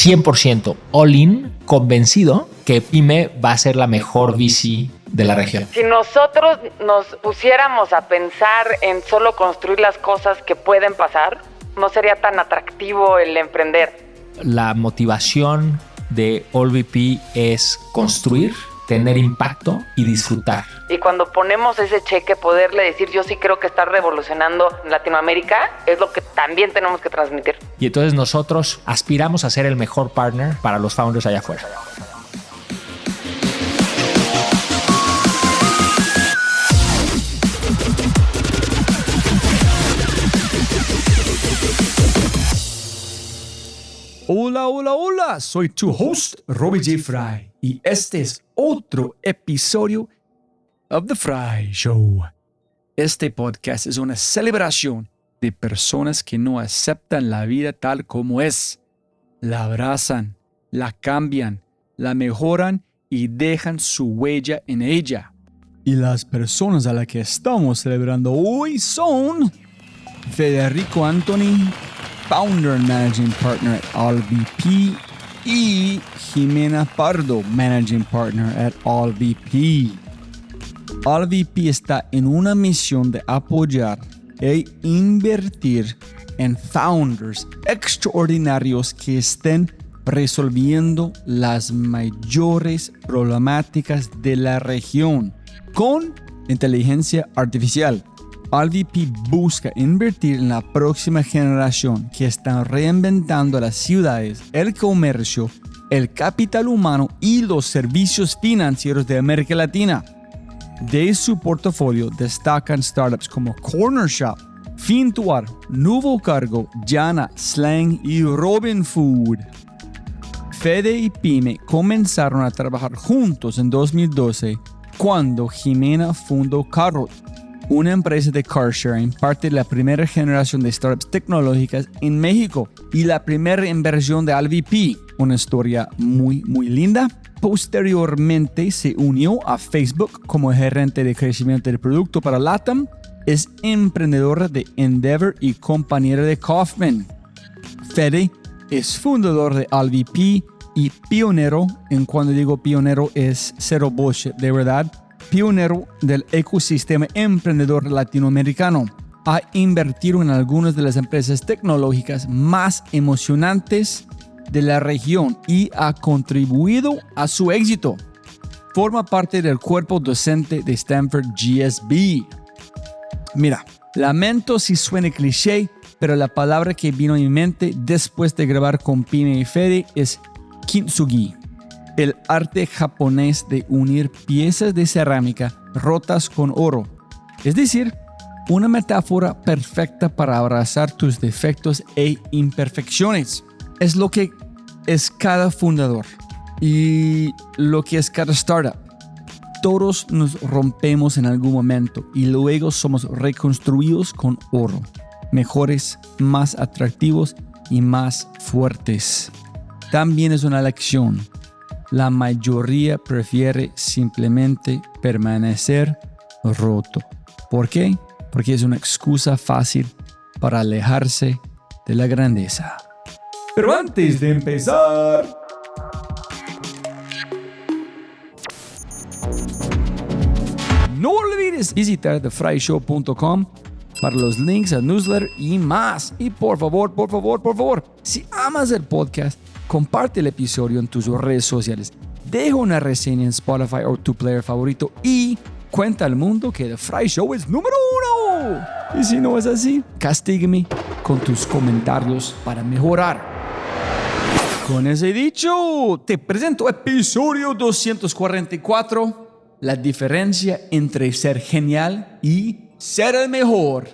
100% all in, convencido que Pyme va a ser la mejor VC de la región. Si nosotros nos pusiéramos a pensar en solo construir las cosas que pueden pasar, no sería tan atractivo el emprender. La motivación de AllVP es construir, tener impacto y disfrutar. Y cuando ponemos ese cheque, poderle decir yo sí creo que está revolucionando Latinoamérica, es lo que también tenemos que transmitir. Y entonces nosotros aspiramos a ser el mejor partner para los founders allá afuera. Hola, hola, hola, soy tu host, Robbie J. Fry, y este es otro episodio of The Fry Show. Este podcast es una celebración de personas que no aceptan la vida tal como es. La abrazan, la cambian, la mejoran y dejan su huella en ella. Y las personas a las que estamos celebrando hoy son Federico Anthony, Founder and Managing Partner at AllVP, y Jimena Pardo, Managing Partner at AllVP. AllVP está en una misión de apoyar e invertir en founders extraordinarios que estén resolviendo las mayores problemáticas de la región con inteligencia artificial. AllVP busca invertir en la próxima generación que está reinventando las ciudades, el comercio, el capital humano y los servicios financieros de América Latina. De su portafolio destacan startups como Corner Shop, Fintuar, Nuevo Cargo, Jana, Slang y Robinfood. Fede y Pyme comenzaron a trabajar juntos en 2012 cuando Jimena fundó Carrot, una empresa de car sharing, parte de la primera generación de startups tecnológicas en México y la primera inversión de AllVP. Una historia muy linda. Posteriormente se unió a Facebook como gerente de crecimiento del producto para LATAM. Es emprendedora de Endeavor y compañera de Kaufman. Fede es fundador de AllVP y pionero, en cuando digo pionero es cero bullshit, de verdad, pionero del ecosistema emprendedor latinoamericano. Ha invertido en algunas de las empresas tecnológicas más emocionantes de la región y ha contribuido a su éxito. Forma parte del cuerpo docente de Stanford GSB. Mira, lamento si suene cliché, pero la palabra que vino a mi mente después de grabar con Pyme y Fede es kintsugi, el arte japonés de unir piezas de cerámica rotas con oro. Es decir, una metáfora perfecta para abrazar tus defectos e imperfecciones. Es lo que es cada fundador y lo que es cada startup. Todos nos rompemos en algún momento y luego somos reconstruidos con oro. Mejores, más atractivos y más fuertes. También es una lección. La mayoría prefiere simplemente permanecer roto. ¿Por qué? Porque es una excusa fácil para alejarse de la grandeza. Pero antes de empezar, no olvides visitar thefryshow.com para los links al newsletter y más. Y por favor, si amas el podcast, comparte el episodio en tus redes sociales. Deja una reseña en Spotify o tu player favorito y cuenta al mundo que The Fry Show es número 1. Y si no es así, castígame con tus comentarios para mejorar. Con ese dicho, te presento episodio 244, la diferencia entre ser genial y ser el mejor,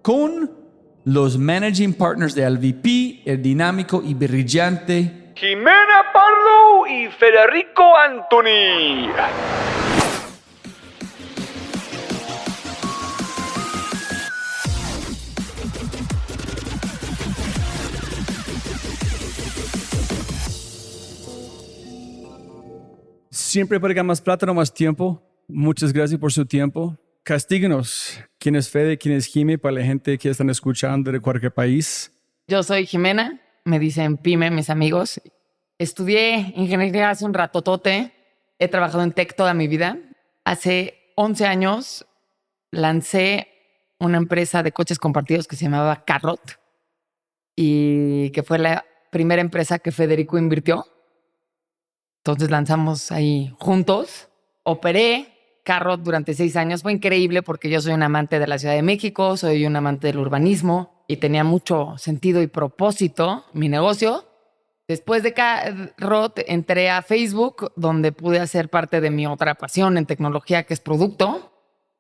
con los Managing Partners de AllVP, el dinámico y brillante Jimena Pardo y Federico Anthony. Siempre para ganar más plata, no más tiempo. Muchas gracias por su tiempo. castíguenos. ¿Quién es Fede? ¿Quién es Jime? Para la gente que están escuchando de cualquier país. Yo soy Jimena, me dicen Pyme, mis amigos. Estudié ingeniería hace un ratotote. He trabajado en tech toda mi vida. Hace 11 años lancé una empresa de coches compartidos que se llamaba Carrot y que fue la primera empresa que Federico invirtió. Entonces lanzamos ahí juntos. Operé Carrot durante 6 años. Fue increíble porque yo soy un amante de la Ciudad de México, soy un amante del urbanismo y tenía mucho sentido y propósito mi negocio. Después de Carrot entré a Facebook, donde pude hacer parte de mi otra pasión en tecnología, que es producto,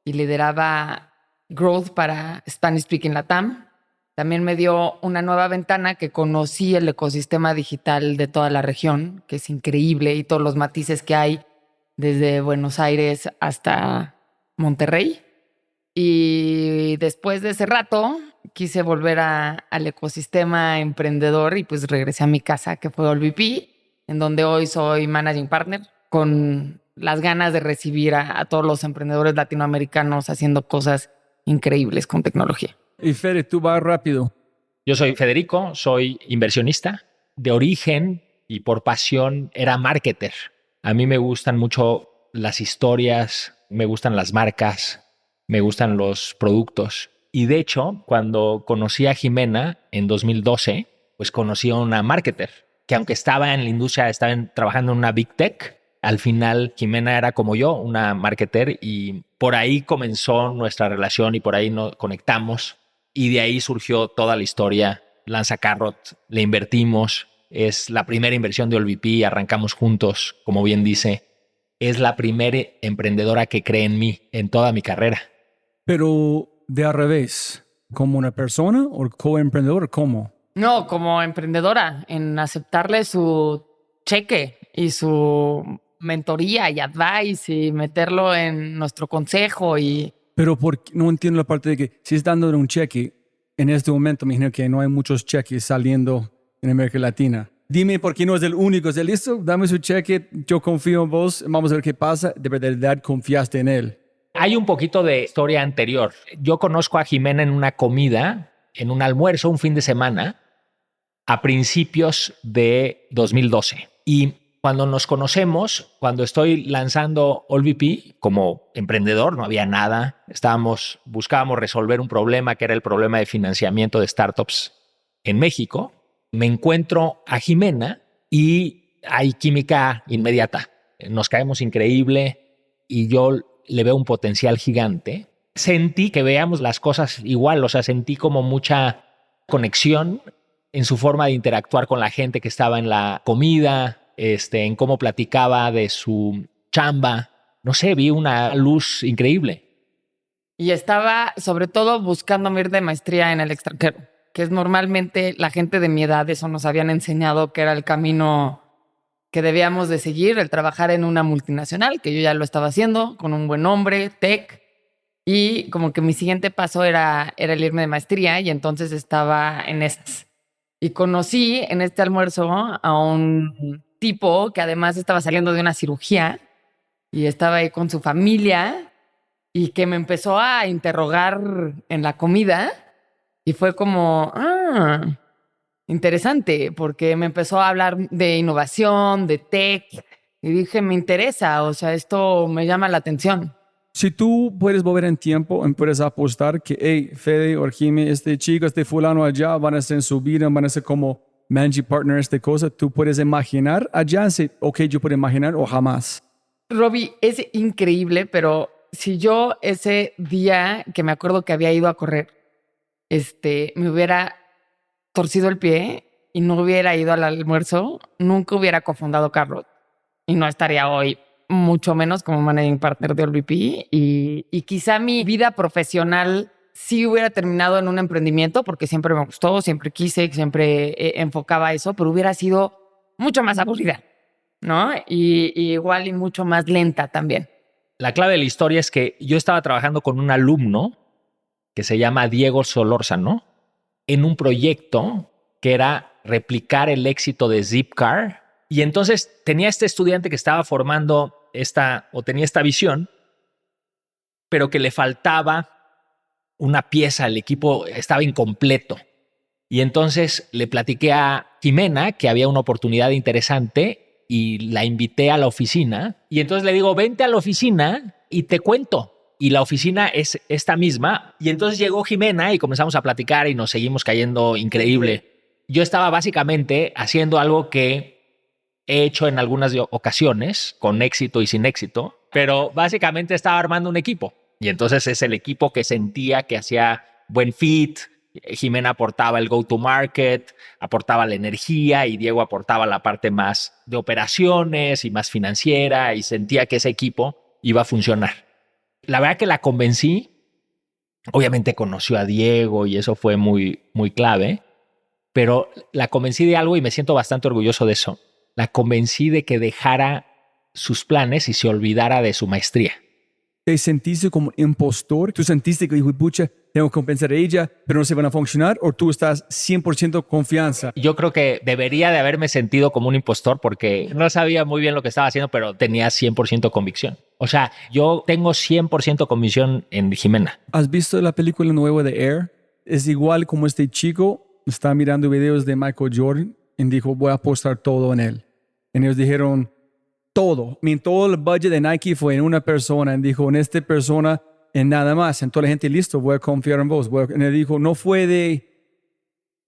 y lideraba Growth para Spanish Speaking Latam. También me dio una nueva ventana que conocí el ecosistema digital de toda la región, que es increíble, y todos los matices que hay desde Buenos Aires hasta Monterrey. Y después de ese rato quise volver al ecosistema emprendedor y pues regresé a mi casa, que fue AllVP, en donde hoy soy Managing Partner, con las ganas de recibir a todos los emprendedores latinoamericanos haciendo cosas increíbles con tecnología. Y Fede, tú vas rápido. Yo soy Federico, soy inversionista. De origen y por pasión era marketer. A mí me gustan mucho las historias, me gustan las marcas, me gustan los productos. Y de hecho, cuando conocí a Jimena en 2012, pues conocí a una marketer que aunque estaba en la industria, trabajando en una big tech, al final Jimena era como yo, una marketer, y por ahí comenzó nuestra relación y por ahí nos conectamos. Y de ahí surgió toda la historia. Lanza Carrot, le invertimos. Es la primera inversión de AllVP, arrancamos juntos, como bien dice. Es la primera emprendedora que cree en mí en toda mi carrera. Pero de al revés, ¿como una persona o coemprendedor? ¿Cómo? No, como emprendedora, en aceptarle su cheque y su mentoría y advice y meterlo en nuestro consejo y... Pero no entiendo la parte de que si estás dando un cheque, en este momento me imagino que no hay muchos cheques saliendo en América Latina. Dime por qué no es el único. ¿Es listo? Dame su cheque, yo confío en vos, vamos a ver qué pasa. De verdad confiaste en él. Hay un poquito de historia anterior. Yo conozco a Jimena en una comida, en un almuerzo, un fin de semana, a principios de 2012. Y cuando nos conocemos, cuando estoy lanzando AllVP como emprendedor, no había nada. Buscábamos resolver un problema que era el problema de financiamiento de startups en México. Me encuentro a Jimena y hay química inmediata. Nos caemos increíble y yo le veo un potencial gigante. Sentí que veamos las cosas igual, o sea, sentí como mucha conexión en su forma de interactuar con la gente que estaba en la comida, en cómo platicaba de su chamba. No sé, vi una luz increíble. Y estaba sobre todo buscando ir de maestría en el extranjero, que es normalmente la gente de mi edad, eso nos habían enseñado que era el camino que debíamos de seguir, el trabajar en una multinacional, que yo ya lo estaba haciendo, con un buen nombre, tech, y como que mi siguiente paso era el irme de maestría, y entonces estaba en esas. Y conocí en este almuerzo a un tipo que además estaba saliendo de una cirugía y estaba ahí con su familia y que me empezó a interrogar en la comida y fue como, interesante, porque me empezó a hablar de innovación, de tech y dije, me interesa, o sea, esto me llama la atención. Si tú puedes volver en tiempo y puedes apostar que, hey, Fede o Jimmy, este chico, este fulano allá van a ser en su vida, van a ser como managing partner, esta cosa, tú puedes imaginar allá, ok, yo puedo imaginar o jamás. Robbie, es increíble, pero si yo ese día que me acuerdo que había ido a correr, me hubiera torcido el pie y no hubiera ido al almuerzo, nunca hubiera cofundado Carrot y no estaría hoy mucho menos como managing partner de AllVP y quizá mi vida profesional sí hubiera terminado en un emprendimiento porque siempre me gustó, siempre quise, siempre enfocaba eso, pero hubiera sido mucho más aburrida, ¿no? Y igual y mucho más lenta también. La clave de la historia es que yo estaba trabajando con un alumno que se llama Diego Solórzano en un proyecto que era replicar el éxito de Zipcar. Y entonces tenía este estudiante que estaba formando tenía esta visión, pero que le faltaba una pieza, el equipo estaba incompleto. Y entonces le platiqué a Jimena que había una oportunidad interesante y la invité a la oficina. Y entonces le digo, vente a la oficina y te cuento. Y la oficina es esta misma. Y entonces llegó Jimena y comenzamos a platicar y nos seguimos cayendo increíble. Yo estaba básicamente haciendo algo que he hecho en algunas ocasiones, con éxito y sin éxito, pero básicamente estaba armando un equipo. Y entonces es el equipo que sentía que hacía buen fit. Jimena aportaba el go-to-market, aportaba la energía y Diego aportaba la parte más de operaciones y más financiera y sentía que ese equipo iba a funcionar. La verdad que la convencí. Obviamente conoció a Diego y eso fue muy, muy clave, pero la convencí de algo y me siento bastante orgulloso de eso. La convencí de que dejara sus planes y se olvidara de su maestría. ¿Te sentiste como impostor? ¿Tú sentiste que dijo, pucha, tengo que convencer a ella, pero no se van a funcionar? ¿O tú estás 100% confianza? Yo creo que debería de haberme sentido como un impostor porque no sabía muy bien lo que estaba haciendo, pero tenía 100% convicción. O sea, yo tengo 100% convicción en Jimena. ¿Has visto la película nueva de Air? Es igual como este chico está mirando videos de Michael Jordan y dijo, voy a apostar todo en él. Y ellos dijeron, todo. Todo el budget de Nike fue en una persona. Y dijo, en esta persona, en nada más. En toda la gente, listo, voy a confiar en vos. Y él dijo, no fue de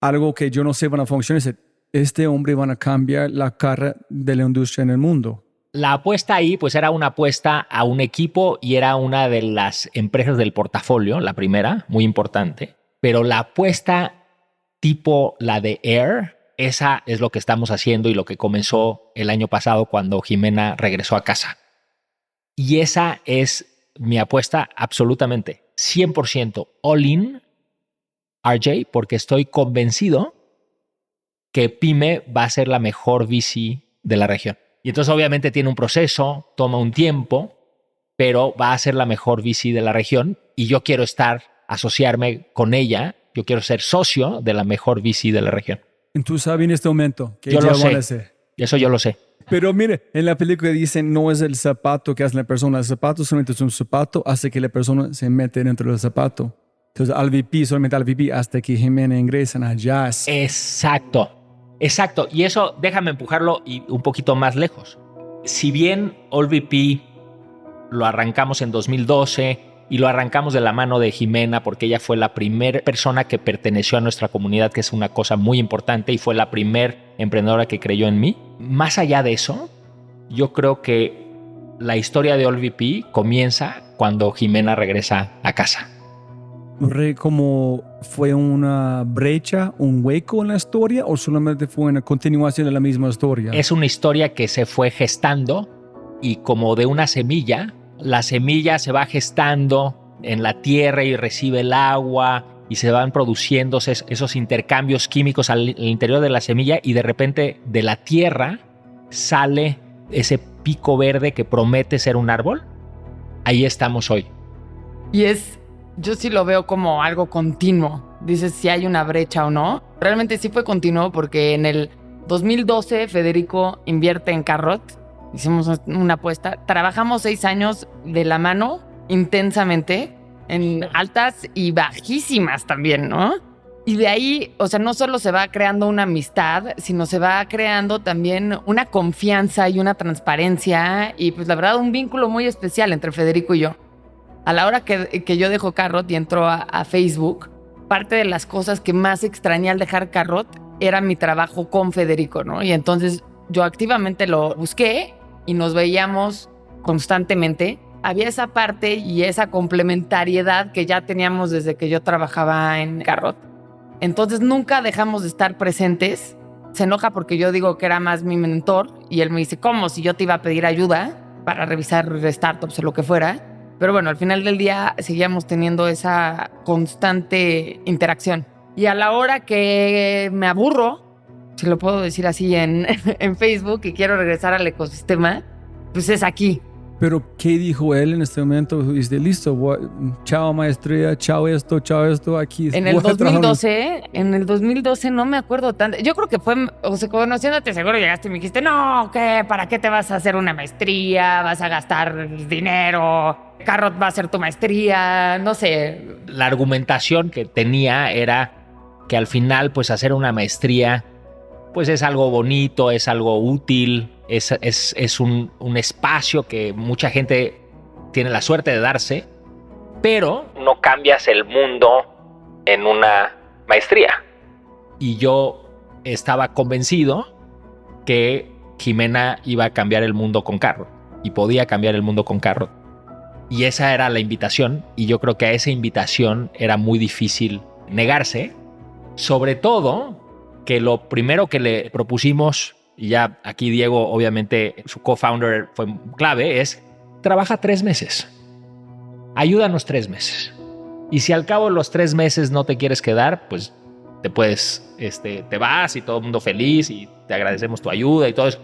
algo que yo no sé van a funcionar. Este hombre van a cambiar la cara de la industria en el mundo. La apuesta ahí, pues era una apuesta a un equipo y era una de las empresas del portafolio, la primera, muy importante. Pero la apuesta tipo la de Air, esa es lo que estamos haciendo y lo que comenzó el año pasado cuando Jimena regresó a casa. Y esa es mi apuesta absolutamente, 100% all in, RJ, porque estoy convencido que Pyme va a ser la mejor VC de la región. Y entonces obviamente tiene un proceso, toma un tiempo, pero va a ser la mejor VC de la región y yo quiero asociarme con ella, yo quiero ser socio de la mejor VC de la región. Tú sabes en este momento que yo ya lo van a sé. hacer. Eso yo lo sé. Pero mire, en la película dicen no es el zapato que hace la persona, el zapato solamente es un zapato, hace que la persona se mete dentro del zapato. Entonces al VP, solamente al VP, hasta que Jimena ingresan a Jazz. Exacto. Y eso déjame empujarlo y un poquito más lejos. Si bien All VP lo arrancamos en 2012 y lo arrancamos de la mano de Jimena porque ella fue la primera persona que perteneció a nuestra comunidad, que es una cosa muy importante, y fue la primera emprendedora que creyó en mí. Más allá de eso, yo creo que la historia de All VP comienza cuando Jimena regresa a casa. ¿Cómo fue una brecha, un hueco en la historia o solamente fue una continuación de la misma historia? Es una historia que se fue gestando y como de una semilla, la semilla se va gestando en la tierra y recibe el agua y se van produciendo esos intercambios químicos al interior de la semilla y de repente de la tierra sale ese pico verde que promete ser un árbol. Ahí estamos hoy. Yo sí lo veo como algo continuo. Dices si hay una brecha o no. Realmente sí fue continuo porque en el 2012 Federico invierte en Carrot. Hicimos una apuesta. Trabajamos 6 años de la mano intensamente en altas y bajísimas también, ¿no? Y de ahí, o sea, no solo se va creando una amistad, sino se va creando también una confianza y una transparencia y pues la verdad un vínculo muy especial entre Federico y yo. A la hora que yo dejo Carrot y entro a Facebook, parte de las cosas que más extrañé al dejar Carrot era mi trabajo con Federico, ¿no? Y entonces yo activamente lo busqué y nos veíamos constantemente. Había esa parte y esa complementariedad que ya teníamos desde que yo trabajaba en Carrot. Entonces nunca dejamos de estar presentes. Se enoja porque yo digo que era más mi mentor y él me dice, ¿cómo? Si yo te iba a pedir ayuda para revisar startups o lo que fuera. Pero bueno, al final del día seguíamos teniendo esa constante interacción. Y a la hora que me aburro, si lo puedo decir así en Facebook, y quiero regresar al ecosistema, pues es aquí. Pero ¿qué dijo él en este momento? Dice, listo, chao maestría, chao esto, aquí. En el 2012 no me acuerdo tanto. Yo creo que fue, o sea, conociéndote seguro llegaste y me dijiste, no, ¿qué? ¿Para qué te vas a hacer una maestría? ¿Vas a gastar dinero? Carrot va a ser tu maestría, no sé. La argumentación que tenía era que al final, pues hacer una maestría, pues es algo bonito, es algo útil, es un espacio que mucha gente tiene la suerte de darse, pero no cambias el mundo en una maestría. Y yo estaba convencido que Jimena iba a cambiar el mundo con Carrot y podía cambiar el mundo con Carrot. Y esa era la invitación, y yo creo que a esa invitación era muy difícil negarse, sobre todo que lo primero que le propusimos, y ya aquí Diego, obviamente su co-founder fue clave, es trabaja 3 meses, ayúdanos 3 meses, y si al cabo de los 3 meses no te quieres quedar, pues te vas y todo el mundo feliz y te agradecemos tu ayuda y todo eso.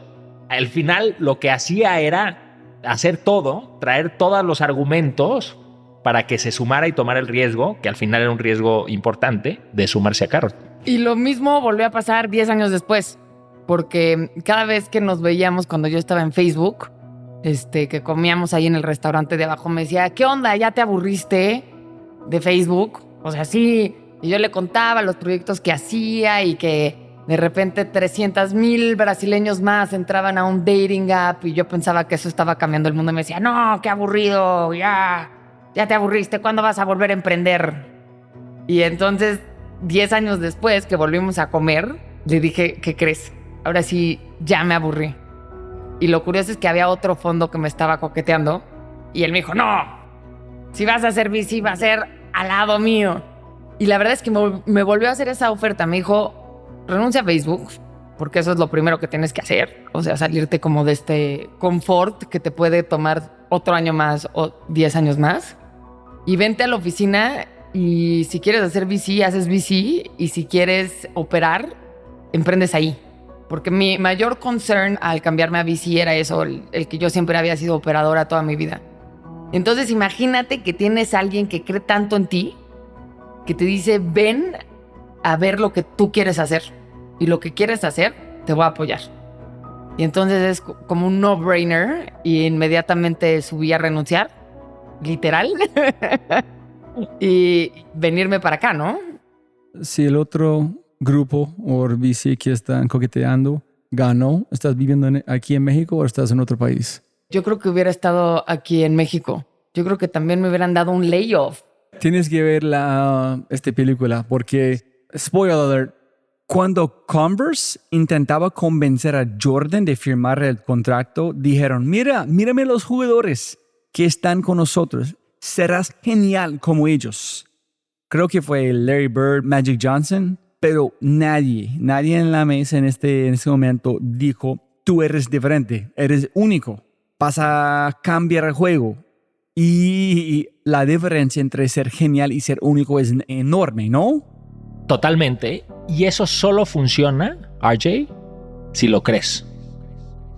Al final lo que hacía era hacer todo, traer todos los argumentos para que se sumara y tomara el riesgo, que al final era un riesgo importante, de sumarse a Carrot. Y lo mismo volvió a pasar 10 años después, porque cada vez que nos veíamos cuando yo estaba en Facebook, que comíamos ahí en el restaurante de abajo, me decía, ¿qué onda? ¿Ya te aburriste de Facebook? O sea, sí. Y yo le contaba los proyectos que hacía y que de repente 300,000 brasileños más entraban a un dating app y yo pensaba que eso estaba cambiando el mundo. Y me decía, no, qué aburrido, ya te aburriste, ¿cuándo vas a volver a emprender? Y entonces, 10 años después que volvimos a comer, le dije, ¿qué crees? Ahora sí, ya me aburrí. Y lo curioso es que había otro fondo que me estaba coqueteando y él me dijo, no, si vas a hacer VC va a ser al lado mío. Y la verdad es que me volvió a hacer esa oferta. Me dijo, renuncia a Facebook, porque eso es lo primero que tienes que hacer. O sea, salirte como de este confort que te puede tomar otro año más o 10 años más. Y vente a la oficina y si quieres hacer VC, haces VC. Y si quieres operar, emprendes ahí. Porque mi mayor concern al cambiarme a VC era eso, el que yo siempre había sido operadora toda mi vida. Entonces imagínate que tienes a alguien que cree tanto en ti, que te dice, ven a ver lo que tú quieres hacer. Y lo que quieres hacer, te voy a apoyar. Y entonces es como un no-brainer y inmediatamente subí a renunciar, literal, y venirme para acá, ¿no? Si el otro grupo o VC que están coqueteando ganó, ¿estás viviendo aquí en México o estás en otro país? Yo creo que hubiera estado aquí en México. Yo creo que también me hubieran dado un layoff. Tienes que ver esta película porque, spoiler alert, cuando Converse intentaba convencer a Jordan de firmar el contrato, dijeron, mírame los jugadores que están con nosotros. Serás genial como ellos. Creo que fue Larry Bird, Magic Johnson, pero nadie en la mesa en este momento dijo, tú eres diferente, eres único, vas a cambiar el juego. Y la diferencia entre ser genial y ser único es enorme, ¿no? Totalmente. Y eso solo funciona, RJ, si lo crees.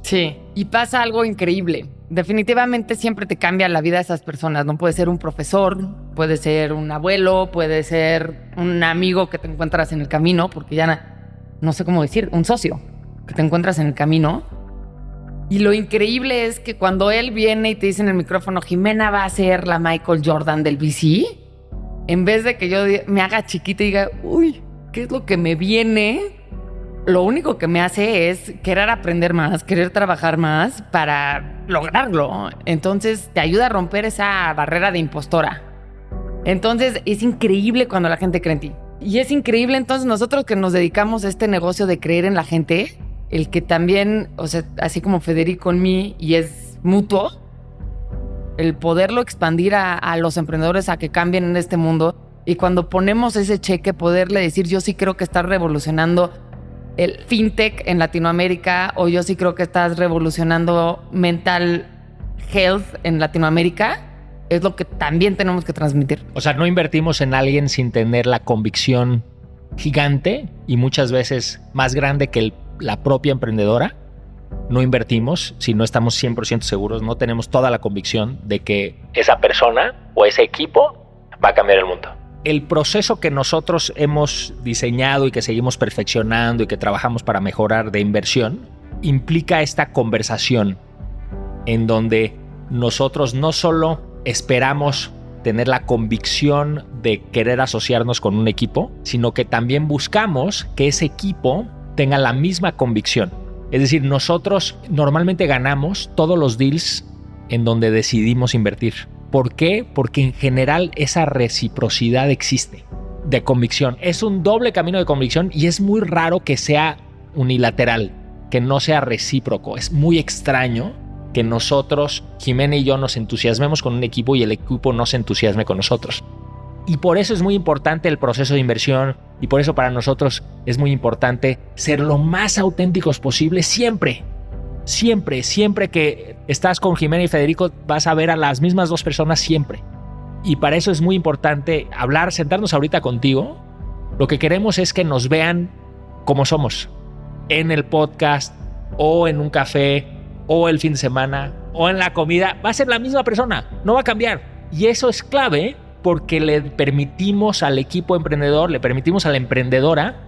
Sí, y pasa algo increíble. Definitivamente siempre te cambia la vida a esas personas. No puede ser un profesor, puede ser un abuelo, puede ser un amigo que te encuentras en el camino, porque ya no sé cómo decir, un socio que te encuentras en el camino. Y lo increíble es que cuando él viene y te dice en el micrófono, Jimena va a ser la Michael Jordan del VC, en vez de que yo me haga chiquita y diga, uy, ¿qué es lo que me viene? Lo único que me hace es querer aprender más, querer trabajar más para lograrlo. Entonces te ayuda a romper esa barrera de impostora. Entonces es increíble cuando la gente cree en ti. Y es increíble entonces nosotros que nos dedicamos a este negocio de creer en la gente, el que también, o sea, así como Federico en mí, y es mutuo, el poderlo expandir a los emprendedores a que cambien en este mundo. Y cuando ponemos ese cheque, poderle decir, yo sí creo que estás revolucionando el fintech en Latinoamérica, o yo sí creo que estás revolucionando mental health en Latinoamérica, es lo que también tenemos que transmitir. O sea, no invertimos en alguien sin tener la convicción gigante y muchas veces más grande que la propia emprendedora. No invertimos si no estamos 100% seguros, no tenemos toda la convicción de que esa persona o ese equipo va a cambiar el mundo. El proceso que nosotros hemos diseñado y que seguimos perfeccionando y que trabajamos para mejorar de inversión implica esta conversación en donde nosotros no solo esperamos tener la convicción de querer asociarnos con un equipo, sino que también buscamos que ese equipo tenga la misma convicción. Es decir, nosotros normalmente ganamos todos los deals en donde decidimos invertir. ¿Por qué? Porque en general esa reciprocidad existe de convicción. Es un doble camino de convicción y es muy raro que sea unilateral, que no sea recíproco. Es muy extraño que nosotros, Jimena y yo, nos entusiasmemos con un equipo y el equipo no se entusiasme con nosotros. Y por eso es muy importante el proceso de inversión y por eso para nosotros es muy importante ser lo más auténticos posible siempre. Siempre que estás con Jimena y Federico vas a ver a las mismas dos personas siempre. Y para eso es muy importante hablar, sentarnos ahorita contigo. Lo que queremos es que nos vean como somos, en el podcast o en un café o el fin de semana o en la comida. Va a ser la misma persona, no va a cambiar. Y eso es clave porque le permitimos al equipo emprendedor, le permitimos a la emprendedora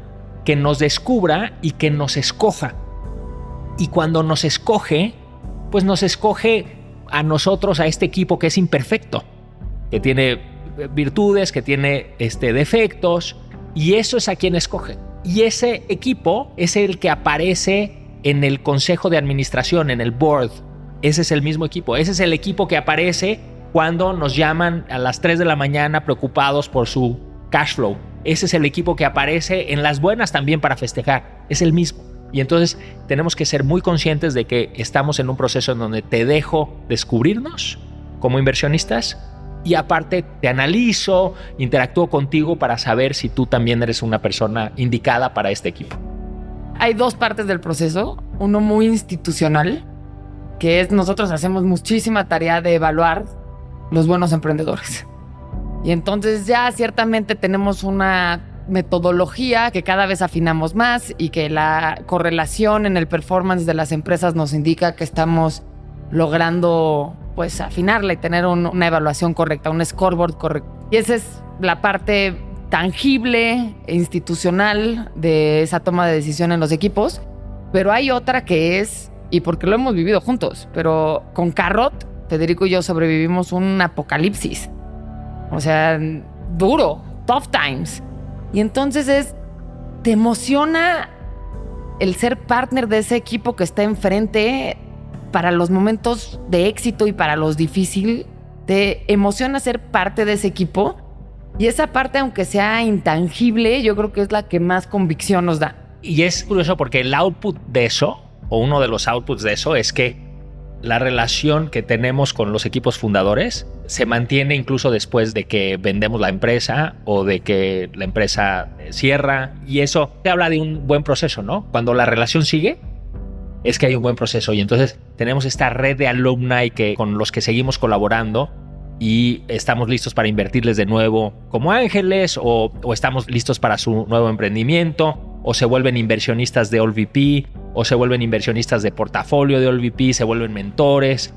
que nos descubra y que nos escoja. Y cuando nos escoge, pues nos escoge a nosotros, a este equipo que es imperfecto, que tiene virtudes, que tiene defectos, y eso es a quien escoge. Y ese equipo es el que aparece en el consejo de administración, en el board. Ese es el mismo equipo. Ese es el equipo que aparece cuando nos llaman a las 3 de la mañana preocupados por su cash flow. Ese es el equipo que aparece en las buenas también para festejar. Es el mismo. Y entonces tenemos que ser muy conscientes de que estamos en un proceso en donde te dejo descubrirnos como inversionistas y aparte te analizo, interactúo contigo para saber si tú también eres una persona indicada para este equipo. Hay dos partes del proceso. Uno muy institucional, que es nosotros hacemos muchísima tarea de evaluar los buenos emprendedores. Y entonces ya ciertamente tenemos una metodología que cada vez afinamos más y que la correlación en el performance de las empresas nos indica que estamos logrando pues afinarla y tener una evaluación correcta, un scoreboard correcto. Y esa es la parte tangible e institucional de esa toma de decisión en los equipos. Pero hay otra que es, y porque lo hemos vivido juntos, pero con Carrot, Federico y yo sobrevivimos un apocalipsis. O sea, duro, tough times. Y entonces te emociona el ser partner de ese equipo que está enfrente para los momentos de éxito y para los difíciles. Te emociona ser parte de ese equipo. Y esa parte, aunque sea intangible, yo creo que es la que más convicción nos da. Y es curioso porque el output de eso, o uno de los outputs de eso, es que la relación que tenemos con los equipos fundadores se mantiene incluso después de que vendemos la empresa o de que la empresa cierra. Y eso te habla de un buen proceso, ¿no? Cuando la relación sigue, es que hay un buen proceso. Y entonces tenemos esta red de alumni con los que seguimos colaborando y estamos listos para invertirles de nuevo como ángeles o estamos listos para su nuevo emprendimiento o se vuelven inversionistas de AllVP o se vuelven inversionistas de portafolio de AllVP, se vuelven mentores.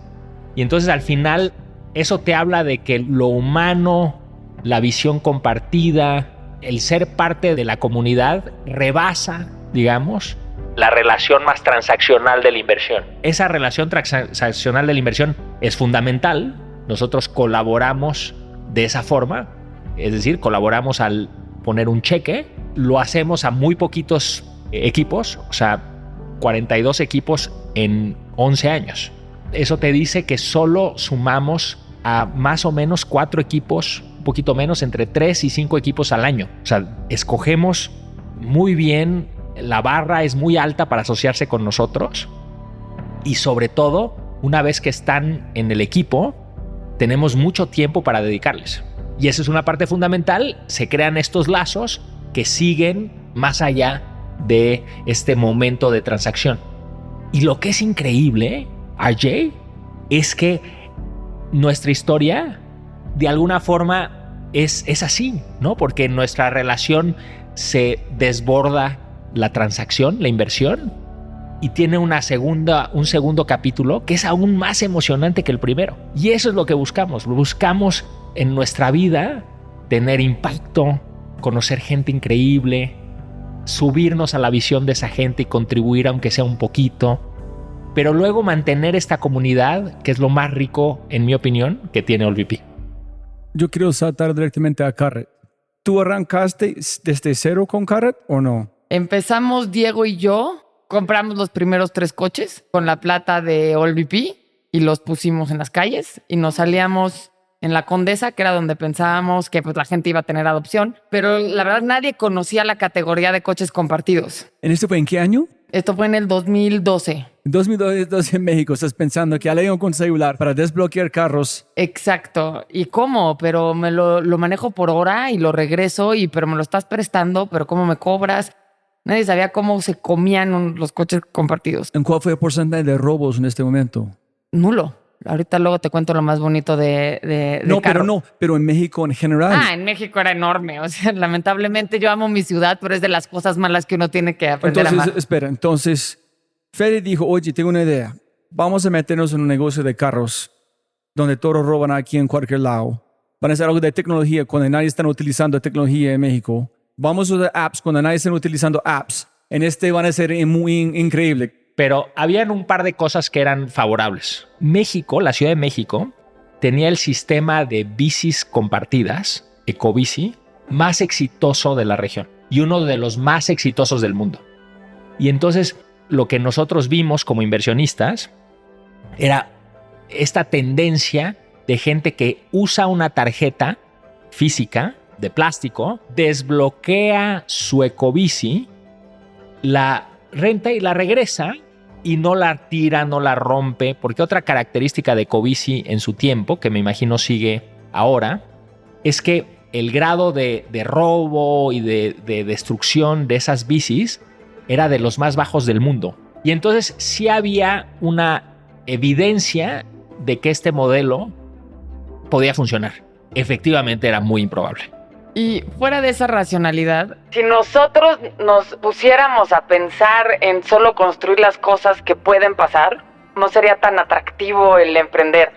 Y entonces al final eso te habla de que lo humano, la visión compartida, el ser parte de la comunidad rebasa, digamos, la relación más transaccional de la inversión. Esa relación transaccional de la inversión es fundamental. Nosotros colaboramos de esa forma, es decir, colaboramos al poner un cheque. Lo hacemos a muy poquitos equipos, o sea, 42 equipos en 11 años. Eso te dice que solo sumamos a más o menos 4 equipos, un poquito menos, entre 3 y 5 equipos al año. O sea, escogemos muy bien, la barra es muy alta para asociarse con nosotros y sobre todo, una vez que están en el equipo, tenemos mucho tiempo para dedicarles. Y esa es una parte fundamental. Se crean estos lazos que siguen más allá de este momento de transacción. Y lo que es increíble, RJ, es que nuestra historia de alguna forma es así, ¿no? Porque nuestra relación se desborda la transacción, la inversión, y tiene un segundo capítulo que es aún más emocionante que el primero. Y eso es lo que buscamos. Buscamos en nuestra vida tener impacto, conocer gente increíble, subirnos a la visión de esa gente y contribuir aunque sea un poquito. pero luego mantener esta comunidad, que es lo más rico, en mi opinión, que tiene OLVP. Yo quiero saltar directamente a Carrot. ¿Tú arrancaste desde cero con Carrot o no? Empezamos Diego y yo, compramos los primeros 3 coches con la plata de OLVP y los pusimos en las calles y nos salíamos en la Condesa, que era donde pensábamos que pues, la gente iba a tener adopción, pero la verdad nadie conocía la categoría de coches compartidos. ¿En esto fue en qué año? Esto fue en el 2012. En 2012 en México. Estás pensando que alguien con celular para desbloquear carros. Exacto. ¿Y cómo? Pero me lo manejo por hora y lo regreso, pero me lo estás prestando, pero ¿cómo me cobras? Nadie sabía cómo se comían los coches compartidos. ¿En cuál fue el porcentaje de robos en este momento? Nulo. Ahorita luego te cuento lo más bonito de No, carro. pero en México en general. En México era enorme. O sea, lamentablemente yo amo mi ciudad, pero es de las cosas malas que uno tiene que aprender a amar. Entonces, Fede dijo, oye, tengo una idea. Vamos a meternos en un negocio de carros donde todos roban aquí en cualquier lado. Van a hacer algo de tecnología cuando nadie está utilizando tecnología en México. Vamos a usar apps cuando nadie está utilizando apps. En este van a ser muy increíble. Pero habían un par de cosas que eran favorables. México, la Ciudad de México, tenía el sistema de bicis compartidas, Ecobici, más exitoso de la región y uno de los más exitosos del mundo. Y entonces lo que nosotros vimos como inversionistas era esta tendencia de gente que usa una tarjeta física de plástico, desbloquea su Ecobici, la renta y la regresa y no la tira, no la rompe, porque otra característica de Ecobici en su tiempo, que me imagino sigue ahora, es que el grado de robo y de destrucción de esas bicis era de los más bajos del mundo. Y entonces sí había una evidencia de que este modelo podía funcionar. Efectivamente era muy improbable. Y fuera de esa racionalidad, si nosotros nos pusiéramos a pensar en solo construir las cosas que pueden pasar, no sería tan atractivo el emprender.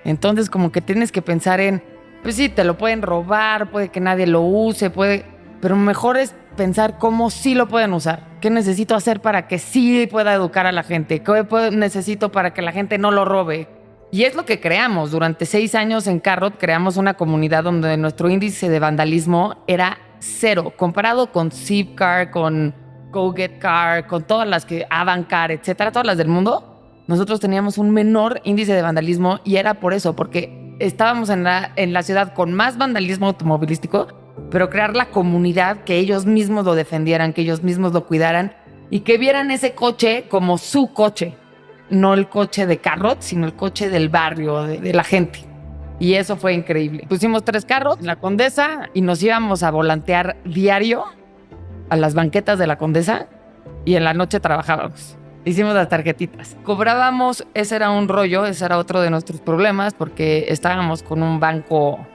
Entonces como que tienes que pensar en, pues sí, te lo pueden robar, puede que nadie lo use, pero mejor es pensar cómo sí lo pueden usar. ¿Qué necesito hacer para que sí pueda educar a la gente? ¿Qué necesito para que la gente no lo robe? Y es lo que creamos. Durante 6 años en Carrot creamos una comunidad donde nuestro índice de vandalismo era 0, comparado con Zipcar, con GoGetCar, con todas las que Avantcar, etcétera, todas las del mundo. Nosotros teníamos un menor índice de vandalismo y era por eso, porque estábamos en la ciudad con más vandalismo automovilístico, pero crear la comunidad, que ellos mismos lo defendieran, que ellos mismos lo cuidaran y que vieran ese coche como su coche. No el coche de Carrot, sino el coche del barrio, de la gente. Y eso fue increíble. Pusimos 3 carros en la Condesa y nos íbamos a volantear diario a las banquetas de la Condesa y en la noche trabajábamos. Hicimos las tarjetitas. Cobrábamos, ese era un rollo, ese era otro de nuestros problemas porque estábamos con un banco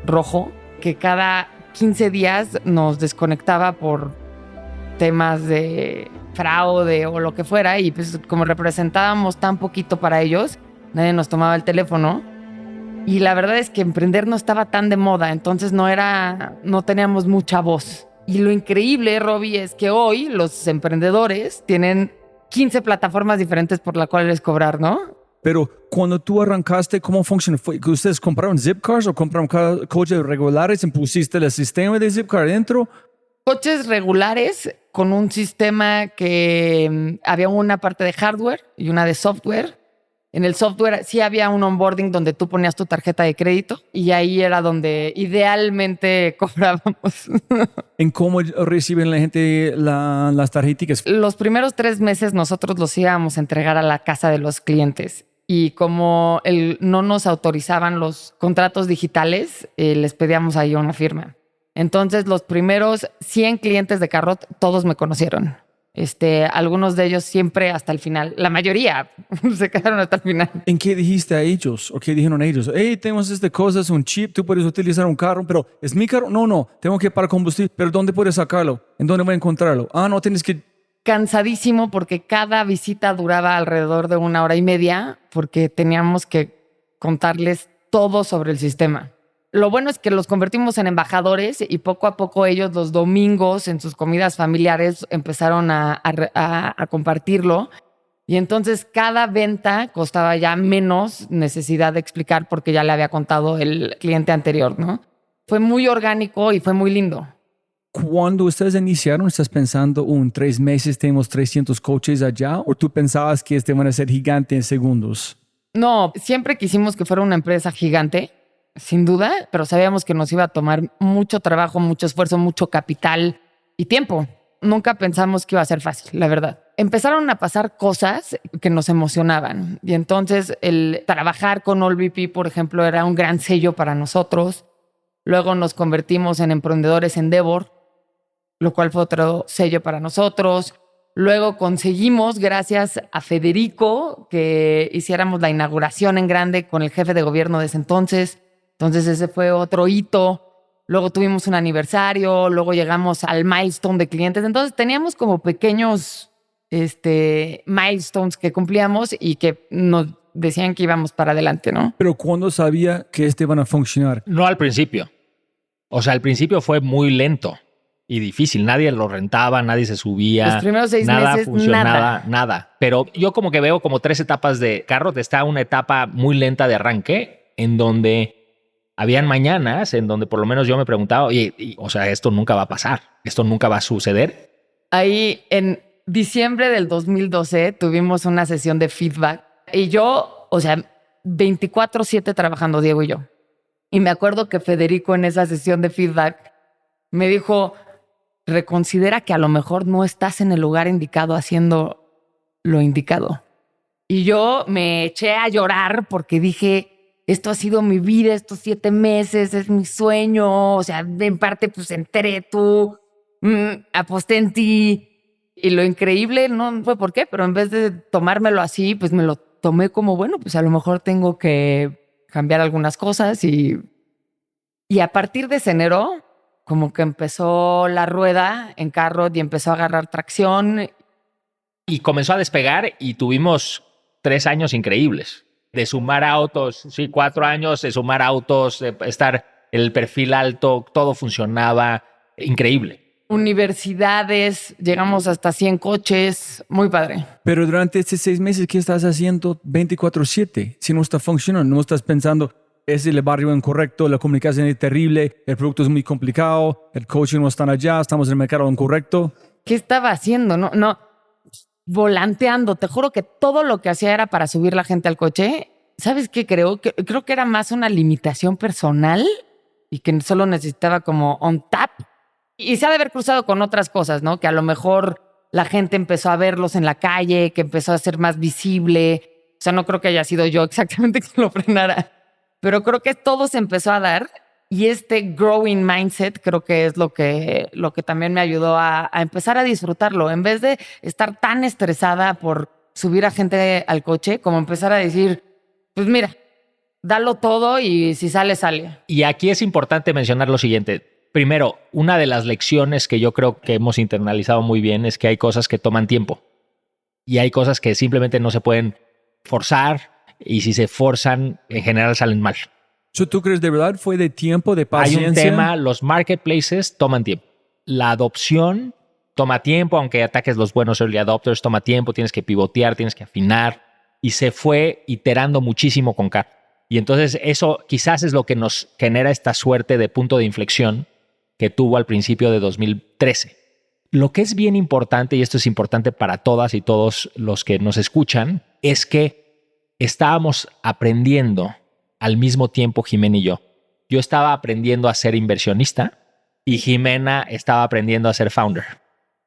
rojo que cada 15 días nos desconectaba por temas de fraude o lo que fuera, y pues como representábamos tan poquito para ellos, nadie nos tomaba el teléfono y la verdad es que emprender no estaba tan de moda, entonces no teníamos mucha voz. Y lo increíble, Robbie, es que hoy los emprendedores tienen 15 plataformas diferentes por las cuales cobrar, ¿no? Pero cuando tú arrancaste, ¿cómo funcionó? ¿Fue que ustedes compraron Zipcars o compraron coches regulares y pusiste el sistema de Zipcar dentro? Coches regulares con un sistema que había una parte de hardware y una de software. En el software sí había un onboarding donde tú ponías tu tarjeta de crédito y ahí era donde idealmente cobrábamos. ¿En cómo reciben la gente las tarjetas? Los primeros 3 meses nosotros los íbamos a entregar a la casa de los clientes y como no nos autorizaban los contratos digitales, les pedíamos ahí una firma. Entonces, los primeros 100 clientes de Carrot, todos me conocieron. Algunos de ellos siempre hasta el final. La mayoría se quedaron hasta el final. ¿En qué dijiste a ellos? ¿O qué dijeron a ellos? Hey, tenemos esta cosa, es un chip, tú puedes utilizar un carro, pero ¿es mi carro? No, tengo que pagar combustible. ¿Pero dónde puedes sacarlo? ¿En dónde voy a encontrarlo? No, tienes que... Cansadísimo porque cada visita duraba alrededor de 1 hora y media porque teníamos que contarles todo sobre el sistema. Lo bueno es que los convertimos en embajadores y poco a poco ellos los domingos en sus comidas familiares empezaron a compartirlo Y entonces cada venta costaba ya menos necesidad de explicar porque ya le había contado el cliente anterior, ¿no? Fue muy orgánico y fue muy lindo. Cuando ustedes iniciaron, ¿estás pensando, en 3 meses tenemos 300 coaches allá? ¿O tú pensabas que van a ser gigantes en segundos? No, siempre quisimos que fuera una empresa gigante, sin duda, pero sabíamos que nos iba a tomar mucho trabajo, mucho esfuerzo, mucho capital y tiempo. Nunca pensamos que iba a ser fácil, la verdad. Empezaron a pasar cosas que nos emocionaban. Y entonces el trabajar con AllVP, por ejemplo, era un gran sello para nosotros. Luego nos convertimos en emprendedores Endeavor, lo cual fue otro sello para nosotros. Luego conseguimos, gracias a Federico, que hiciéramos la inauguración en grande con el jefe de gobierno de ese entonces. Entonces ese fue otro hito. Luego tuvimos un aniversario, luego llegamos al milestone de clientes. Entonces teníamos como pequeños milestones que cumplíamos y que nos decían que íbamos para adelante, ¿no? Pero ¿cuándo sabía que van a funcionar? No al principio. O sea, al principio fue muy lento y difícil. Nadie lo rentaba, nadie se subía. Los primeros 6 nada meses, funcionaba, nada. Pero yo como que veo como 3 etapas de carro. Está una etapa muy lenta de arranque en donde habían mañanas en donde por lo menos yo me preguntaba, oye, o sea, esto nunca va a pasar, esto nunca va a suceder. Ahí en diciembre del 2012 tuvimos una sesión de feedback y yo, o sea, 24/7 trabajando, Diego y yo. Y me acuerdo que Federico en esa sesión de feedback me dijo, reconsidera que a lo mejor no estás en el lugar indicado haciendo lo indicado. Y yo me eché a llorar porque dije, esto ha sido mi vida, estos 7 meses, es mi sueño. O sea, en parte, pues entré tú, aposté en ti. Y lo increíble, no fue por qué, pero en vez de tomármelo así, pues me lo tomé como, bueno, pues a lo mejor tengo que cambiar algunas cosas. Y a partir de ese enero, como que empezó la rueda en Carrot y empezó a agarrar tracción. Y comenzó a despegar y tuvimos 3 años increíbles. De sumar autos, sí, 4 años, de sumar autos, de estar el perfil alto, todo funcionaba, increíble. Universidades, llegamos hasta 100 coches, muy padre. Pero durante estos 6 meses, ¿qué estás haciendo 24/7? Si no está funcionando, no estás pensando, es el barrio incorrecto, la comunicación es terrible, el producto es muy complicado, el coaching no está allá, estamos en el mercado incorrecto. ¿Qué estaba haciendo? No, volanteando. Te juro que todo lo que hacía era para subir la gente al coche. ¿Sabes qué creo? Creo que era más una limitación personal y que solo necesitaba como on tap. Y se ha de haber cruzado con otras cosas, ¿no? Que a lo mejor la gente empezó a verlos en la calle, que empezó a ser más visible. O sea, no creo que haya sido yo exactamente quien lo frenara, pero creo que todo se empezó a dar. Y este growing mindset creo que es lo que también me ayudó a empezar a disfrutarlo. En vez de estar tan estresada por subir a gente al coche, como empezar a decir, pues mira, dalo todo y si sale, sale. Y aquí es importante mencionar lo siguiente. Primero, una de las lecciones que yo creo que hemos internalizado muy bien es que hay cosas que toman tiempo y hay cosas que simplemente no se pueden forzar y si se forzan, en general salen mal. ¿Tú crees de verdad fue de tiempo, de paciencia? Hay un tema, los marketplaces toman tiempo. La adopción toma tiempo, aunque ataques los buenos early adopters, toma tiempo, tienes que pivotear, tienes que afinar. Y se fue iterando muchísimo con Car. Y entonces eso quizás es lo que nos genera esta suerte de punto de inflexión que tuvo al principio de 2013. Lo que es bien importante, y esto es importante para todas y todos los que nos escuchan, es que estábamos aprendiendo al mismo tiempo Jimena y yo. Yo estaba aprendiendo a ser inversionista y Jimena estaba aprendiendo a ser founder.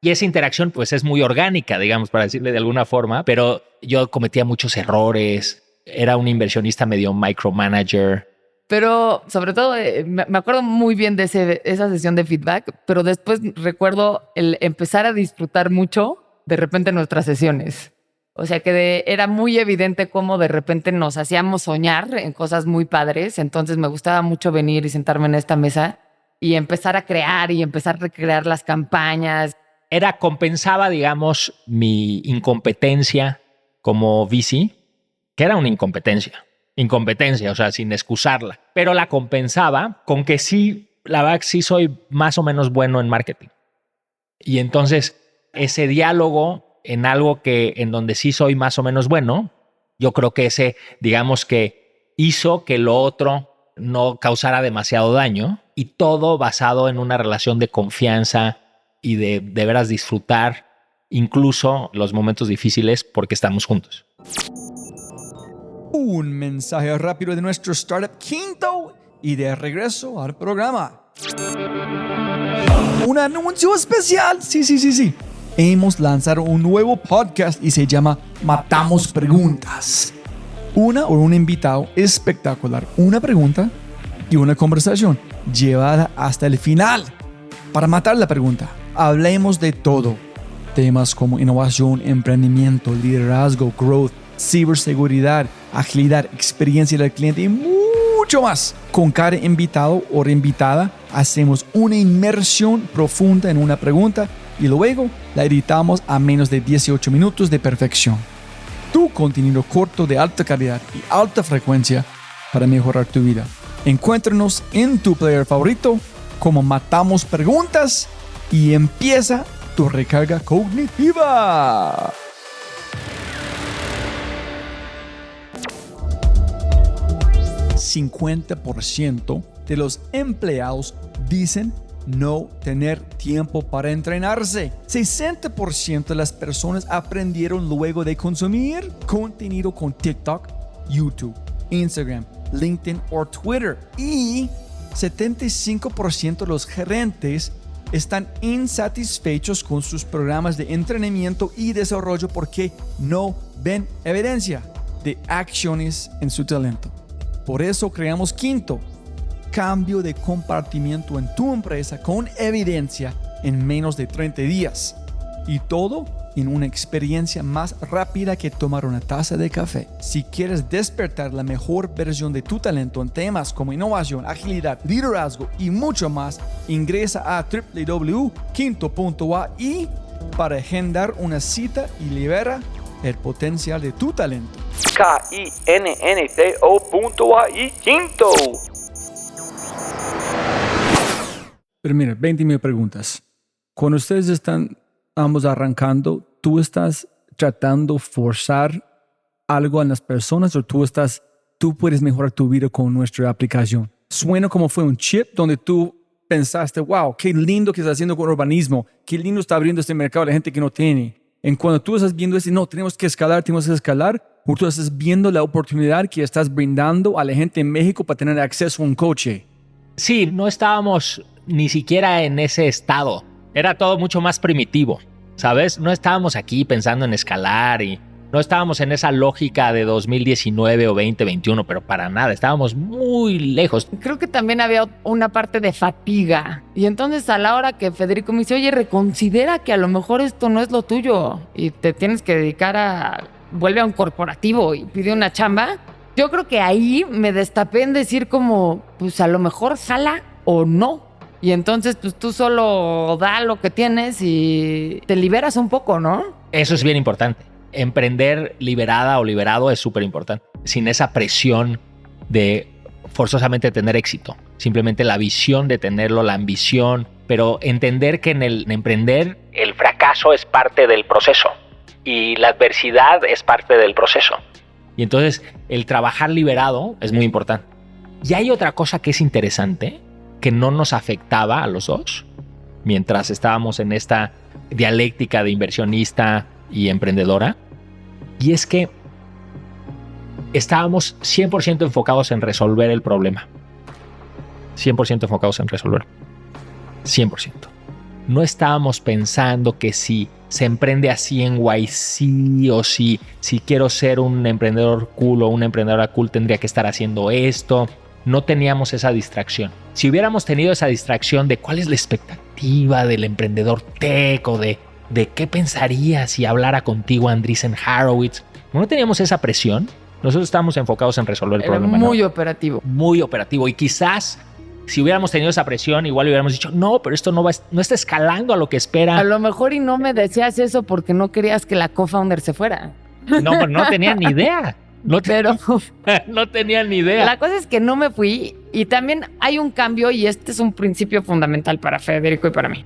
Y esa interacción pues es muy orgánica, digamos, para decirle de alguna forma, pero yo cometía muchos errores, era un inversionista medio micromanager. Pero sobre todo, me acuerdo muy bien de esa sesión de feedback, pero después recuerdo el empezar a disfrutar mucho de repente nuestras sesiones. O sea que era muy evidente cómo de repente nos hacíamos soñar en cosas muy padres. Entonces me gustaba mucho venir y sentarme en esta mesa y empezar a crear y empezar a recrear las campañas. Compensaba, digamos, mi incompetencia como VC, que era una incompetencia, o sea, sin excusarla. Pero la compensaba con que sí, la verdad que sí soy más o menos bueno en marketing. Y entonces ese diálogo en algo en donde sí soy más o menos bueno, yo creo que ese, digamos que hizo que lo otro no causara demasiado daño, y todo basado en una relación de confianza y de veras disfrutar incluso los momentos difíciles porque estamos juntos. Un mensaje rápido de nuestro startup quinto y de regreso al programa. Un anuncio especial. Sí. Hemos lanzado un nuevo podcast y se llama Matamos Preguntas. Una o un invitado espectacular, una pregunta y una conversación llevada hasta el final. Para matar la pregunta, hablemos de todo. Temas como innovación, emprendimiento, liderazgo, growth, ciberseguridad, agilidad, experiencia del cliente y mucho más. Con cada invitado o invitada hacemos una inmersión profunda en una pregunta y luego la editamos a menos de 18 minutos de perfección. Tu contenido corto de alta calidad y alta frecuencia para mejorar tu vida. Encuéntranos en tu player favorito como Matamos Preguntas y empieza tu recarga cognitiva. $50% de los empleados dicen no tener tiempo para entrenarse. 60% de las personas aprendieron luego de consumir contenido con TikTok, YouTube, Instagram, LinkedIn o Twitter. Y 75% de los gerentes están insatisfechos con sus programas de entrenamiento y desarrollo porque no ven evidencia de acciones en su talento. Por eso creamos quinto, cambio de comportamiento en tu empresa con evidencia en menos de 30 días. Y todo en una experiencia más rápida que tomar una taza de café. Si quieres despertar la mejor versión de tu talento en temas como innovación, agilidad, liderazgo y mucho más, ingresa a www.quinto.ai para agendar una cita y libera el potencial de tu talento. KINNTO.ai Quinto. Pero mira, 20,000 preguntas. Cuando ustedes están ambos arrancando, ¿tú estás tratando de forzar algo en las personas o tú puedes mejorar tu vida con nuestra aplicación? Suena como fue un chip donde tú pensaste, wow, qué lindo que está haciendo con urbanismo, qué lindo está abriendo este mercado a la gente que no tiene. En cuando tú estás viendo no, tenemos que escalar, o tú estás viendo la oportunidad que estás brindando a la gente en México para tener acceso a un coche. Sí, no estábamos ni siquiera en ese estado. Era todo mucho más primitivo, ¿sabes? No estábamos aquí pensando en escalar y no estábamos en esa lógica de 2019 o 2021, pero para nada, estábamos muy lejos. Creo que también había una parte de fatiga. Y entonces a la hora que Federico me dice, oye, reconsidera que a lo mejor esto no es lo tuyo y te tienes que dedicar vuelve a un corporativo y pide una chamba, yo creo que ahí me destapé en decir como, pues a lo mejor jala o no. Y entonces, pues tú solo da lo que tienes y te liberas un poco, ¿no? Eso es bien importante. Emprender liberada o liberado es súper importante. Sin esa presión de forzosamente tener éxito. Simplemente la visión de tenerlo, la ambición. Pero entender que en el emprender el fracaso es parte del proceso. Y la adversidad es parte del proceso. Y entonces el trabajar liberado es muy importante. Y hay otra cosa que es interesante, que no nos afectaba a los dos mientras estábamos en esta dialéctica de inversionista y emprendedora, y es que estábamos 100% enfocados en resolver el problema. 100% enfocados en resolver. 100%. No estábamos pensando que si se emprende así en YC o si quiero ser un emprendedor cool o una emprendedora cool tendría que estar haciendo esto. No teníamos esa distracción. Si hubiéramos tenido esa distracción de cuál es la expectativa del emprendedor tech o de qué pensaría si hablara contigo Andreessen Horowitz, no teníamos esa presión. Nosotros estábamos enfocados en resolver el problema. Muy operativo. Muy operativo. Y quizás si hubiéramos tenido esa presión, igual hubiéramos dicho, no, pero esto no está escalando a lo que espera. A lo mejor y no me decías eso porque no querías que la co-founder se fuera. No, pero no tenía ni idea. No tenía ni idea. La cosa es que no me fui y también hay un cambio y este es un principio fundamental para Federico y para mí,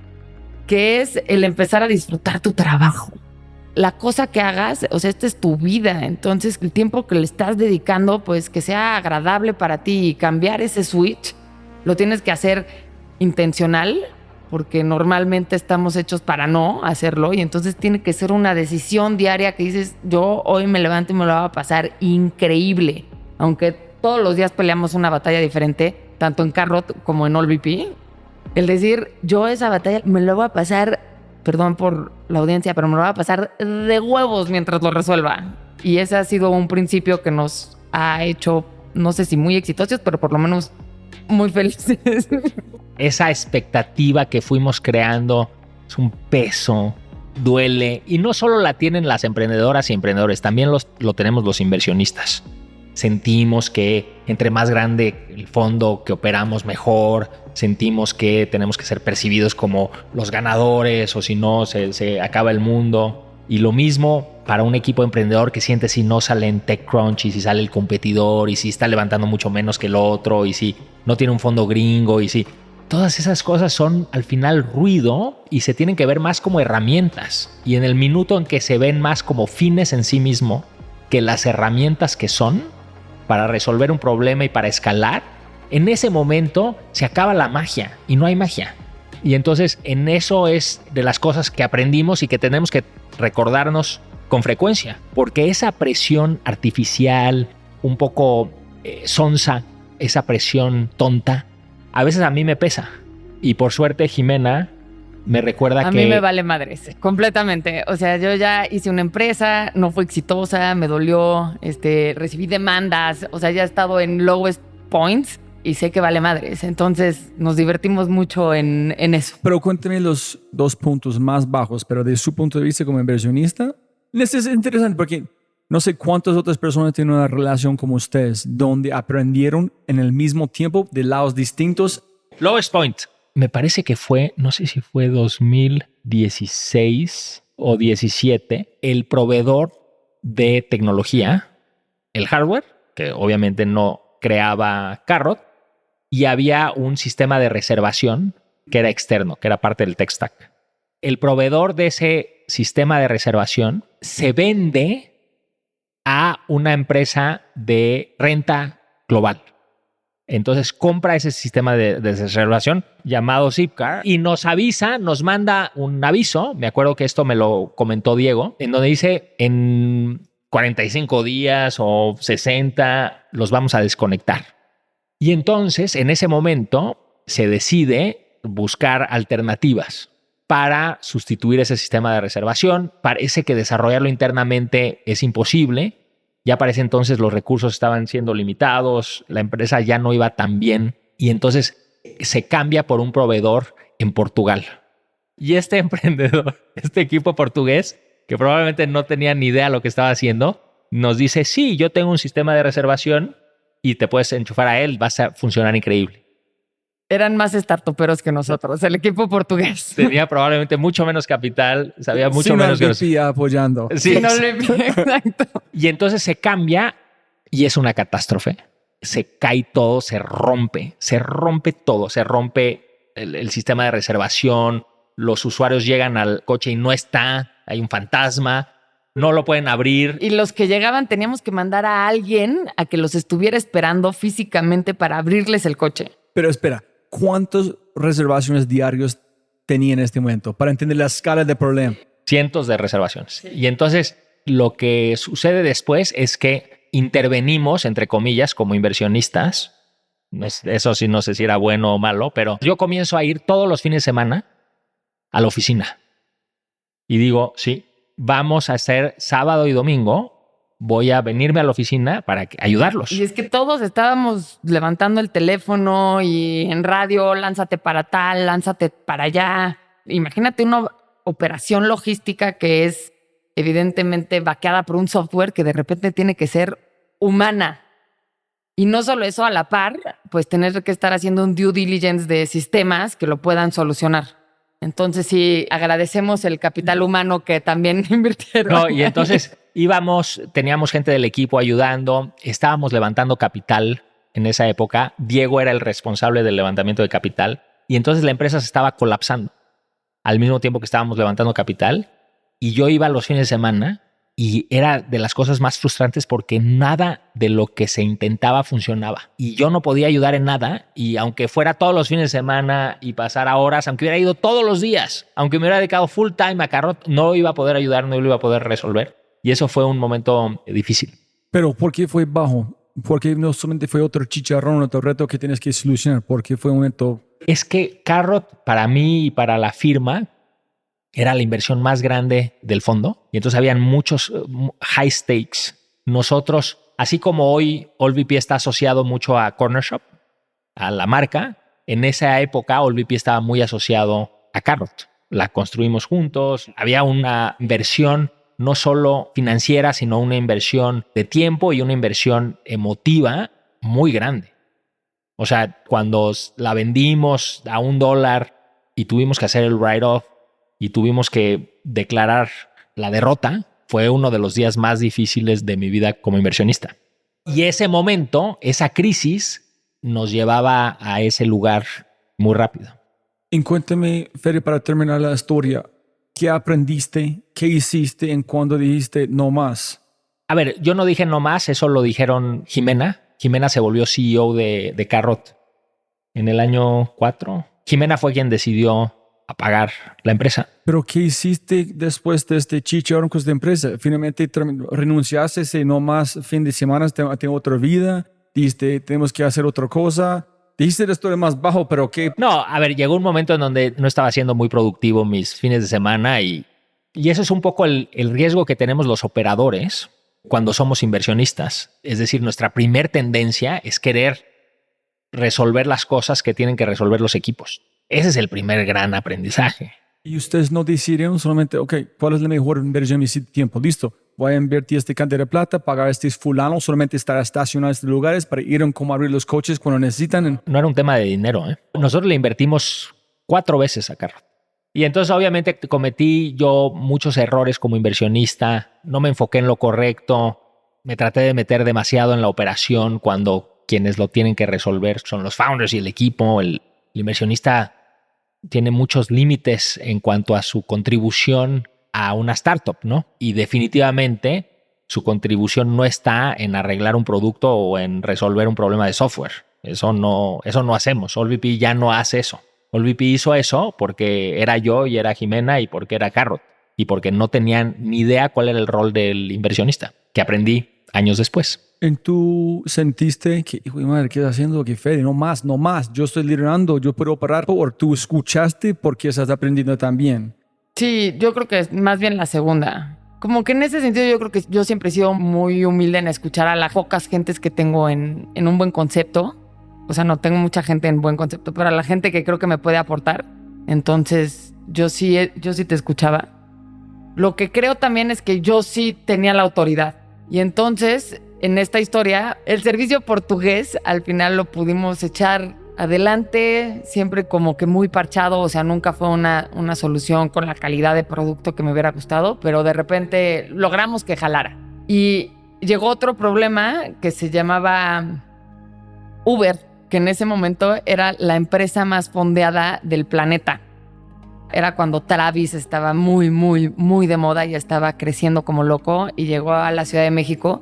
que es el empezar a disfrutar tu trabajo. la cosa que hagas, o sea, esta es tu vida. Entonces, el tiempo que le estás dedicando, pues que sea agradable para ti, y cambiar ese switch lo tienes que hacer intencional, porque normalmente estamos hechos para no hacerlo, y entonces tiene que ser una decisión diaria que dices, yo hoy me levanto y me lo voy a pasar increíble, aunque todos los días peleamos una batalla diferente, tanto en Carrot como en AllVP. El decir, yo esa batalla me lo voy a pasar, perdón por la audiencia, pero me lo voy a pasar de huevos mientras lo resuelva. Y ese ha sido un principio que nos ha hecho, no sé si muy exitosos, pero por lo menos muy felices. Esa expectativa que fuimos creando es un peso, duele. Y no solo la tienen las emprendedoras y emprendedores, también lo tenemos los inversionistas. Sentimos que entre más grande el fondo que operamos, mejor. Sentimos que tenemos que ser percibidos como los ganadores, o si no, se acaba el mundo. Y lo mismo para un equipo emprendedor que siente si no sale en TechCrunch, y si sale el competidor, y si está levantando mucho menos que el otro, y si no tiene un fondo gringo, y si... Todas esas cosas son al final ruido y se tienen que ver más como herramientas. Y en el minuto en que se ven más como fines en sí mismo que las herramientas que son para resolver un problema y para escalar, en ese momento se acaba la magia y no hay magia. Y entonces en eso es de las cosas que aprendimos y que tenemos que recordarnos con frecuencia, porque esa presión artificial, un poco sonsa, esa presión tonta, a veces a mí me pesa. Y por suerte Jimena me recuerda que... A mí me vale madres, completamente. O sea, yo ya hice una empresa, no fue exitosa, me dolió, recibí demandas, o sea, ya he estado en lowest points y sé que vale madres. Entonces nos divertimos mucho en eso. Pero cuéntame los 2 puntos más bajos, pero de su punto de vista como inversionista. Esto es interesante porque no sé cuántas otras personas tienen una relación como ustedes, donde aprendieron en el mismo tiempo de lados distintos. Lowest point. Me parece que fue, no sé si fue 2016 o 17, el proveedor de tecnología, el hardware, que obviamente no creaba Carrot, y había un sistema de reservación que era externo, que era parte del tech stack. El proveedor de ese sistema de reservación se vende a una empresa de renta global. Entonces compra ese sistema de reservación llamado Zipcar y nos avisa, nos manda un aviso. Me acuerdo que esto me lo comentó Diego, en donde dice en 45 días o 60 los vamos a desconectar. Y entonces en ese momento se decide buscar alternativas para sustituir ese sistema de reservación. Parece que desarrollarlo internamente es imposible. Ya para ese entonces los recursos estaban siendo limitados, la empresa ya no iba tan bien y entonces se cambia por un proveedor en Portugal. Y este emprendedor, este equipo portugués, que probablemente no tenía ni idea de lo que estaba haciendo, nos dice, sí, yo tengo un sistema de reservación y te puedes enchufar a él, vas a funcionar increíble. Eran más startuperos que nosotros, el equipo portugués. Tenía probablemente mucho menos capital, sabía mucho menos que nosotros. Apoyando. Sí, Exacto. Y entonces se cambia y es una catástrofe. Se cae todo, se rompe todo, se rompe el sistema de reservación, los usuarios llegan al coche y no está, hay un fantasma, no lo pueden abrir. Y los que llegaban teníamos que mandar a alguien a que los estuviera esperando físicamente para abrirles el coche. Pero espera, ¿cuántas reservaciones diarios tenía en este momento? Para entender la escala del problema. Cientos de reservaciones. Sí. Y entonces lo que sucede después es que intervenimos, entre comillas, como inversionistas. Eso sí, no sé si era bueno o malo, pero yo comienzo a ir todos los fines de semana a la oficina. Y digo, sí, vamos a hacer sábado y domingo. Voy a venirme a la oficina para ayudarlos. Y es que todos estábamos levantando el teléfono y en radio, lánzate para tal, lánzate para allá. Imagínate una operación logística que es evidentemente vaqueada por un software que de repente tiene que ser humana. Y no solo eso, a la par, pues tener que estar haciendo un due diligence de sistemas que lo puedan solucionar. Entonces sí, agradecemos el capital humano que también invirtieron. No, y entonces teníamos gente del equipo ayudando, estábamos levantando capital en esa época. Diego era el responsable del levantamiento de capital y entonces la empresa se estaba colapsando. Al mismo tiempo que estábamos levantando capital y yo iba los fines de semana y era de las cosas más frustrantes porque nada de lo que se intentaba funcionaba y yo no podía ayudar en nada, y aunque fuera todos los fines de semana y pasara horas, aunque hubiera ido todos los días, aunque me hubiera dedicado full time a Carrot, no iba a poder ayudar, no lo iba a poder resolver, y eso fue un momento difícil. Pero ¿por qué fue bajo? ¿Por qué no solamente fue otro chicharrón, otro reto que tienes que solucionar? ¿Por qué fue un momento? Es que Carrot, para mí y para la firma, era la inversión más grande del fondo y entonces habían muchos high stakes. Nosotros, así como hoy AllVP está asociado mucho a Corner Shop, a la marca, en esa época AllVP estaba muy asociado a Carrot. La construimos juntos, había una inversión no solo financiera, sino una inversión de tiempo y una inversión emotiva muy grande. O sea, cuando la vendimos a $1 y tuvimos que hacer el write-off y tuvimos que declarar la derrota, fue uno de los días más difíciles de mi vida como inversionista. Y ese momento, esa crisis, nos llevaba a ese lugar muy rápido. Y cuéntame, Fede, para terminar la historia, ¿qué aprendiste? ¿Qué hiciste en cuando dijiste no más? A ver, yo no dije no más, eso lo dijeron Jimena. Jimena se volvió CEO de Carrot en el año 4. Jimena fue quien decidió apagar la empresa. ¿Pero qué hiciste después de este chicharrón con esta empresa? ¿Finalmente renunciaste ese no más fin de semana, tengo otra vida? ¿Dijiste tenemos que hacer otra cosa? Dijiste esto de más bajo, pero ¿qué? No, a ver, llegó un momento en donde no estaba siendo muy productivo mis fines de semana y eso es un poco el riesgo que tenemos los operadores cuando somos inversionistas. Es decir, nuestra primer tendencia es querer resolver las cosas que tienen que resolver los equipos. Ese es el primer gran aprendizaje. Y ustedes no decidieron solamente, ok, ¿cuál es la mejor inversión de mi tiempo? Listo, voy a invertir este cantidad de plata, pagar a este fulano, solamente estar estacionado en estos lugares para ir a cómo abrir los coches cuando necesitan. No era un tema de dinero, ¿eh? Nosotros le invertimos 4 veces a Carrot. Y entonces obviamente cometí yo muchos errores como inversionista, no me enfoqué en lo correcto, me traté de meter demasiado en la operación cuando quienes lo tienen que resolver son los founders y el equipo. El inversionista tiene muchos límites en cuanto a su contribución a una startup, ¿no? Y definitivamente su contribución no está en arreglar un producto o en resolver un problema de software. Eso no hacemos. AllVP ya no hace eso. AllVP hizo eso porque era yo y era Jimena y porque era Carrot y porque no tenían ni idea cuál era el rol del inversionista, que aprendí años después. ¿Tú sentiste que, hijo de madre, qué estás haciendo? Que Fede, no más, yo estoy liderando, yo puedo operar? ¿O tú escuchaste porque estás aprendiendo también? Sí, yo creo que es más bien la segunda. Como que en ese sentido yo creo que yo siempre he sido muy humilde en escuchar a las pocas gentes que tengo en un buen concepto. O sea, no tengo mucha gente en buen concepto, pero a la gente que creo que me puede aportar. Entonces, yo sí te escuchaba. Lo que creo también es que yo sí tenía la autoridad. Y entonces, en esta historia, el servicio portugués al final lo pudimos echar adelante, siempre como que muy parchado. O sea, nunca fue una solución con la calidad de producto que me hubiera gustado, pero de repente logramos que jalara. Y llegó otro problema que se llamaba Uber, que en ese momento era la empresa más fondeada del planeta. Era cuando Travis estaba muy, muy, muy de moda y estaba creciendo como loco y llegó a la Ciudad de México.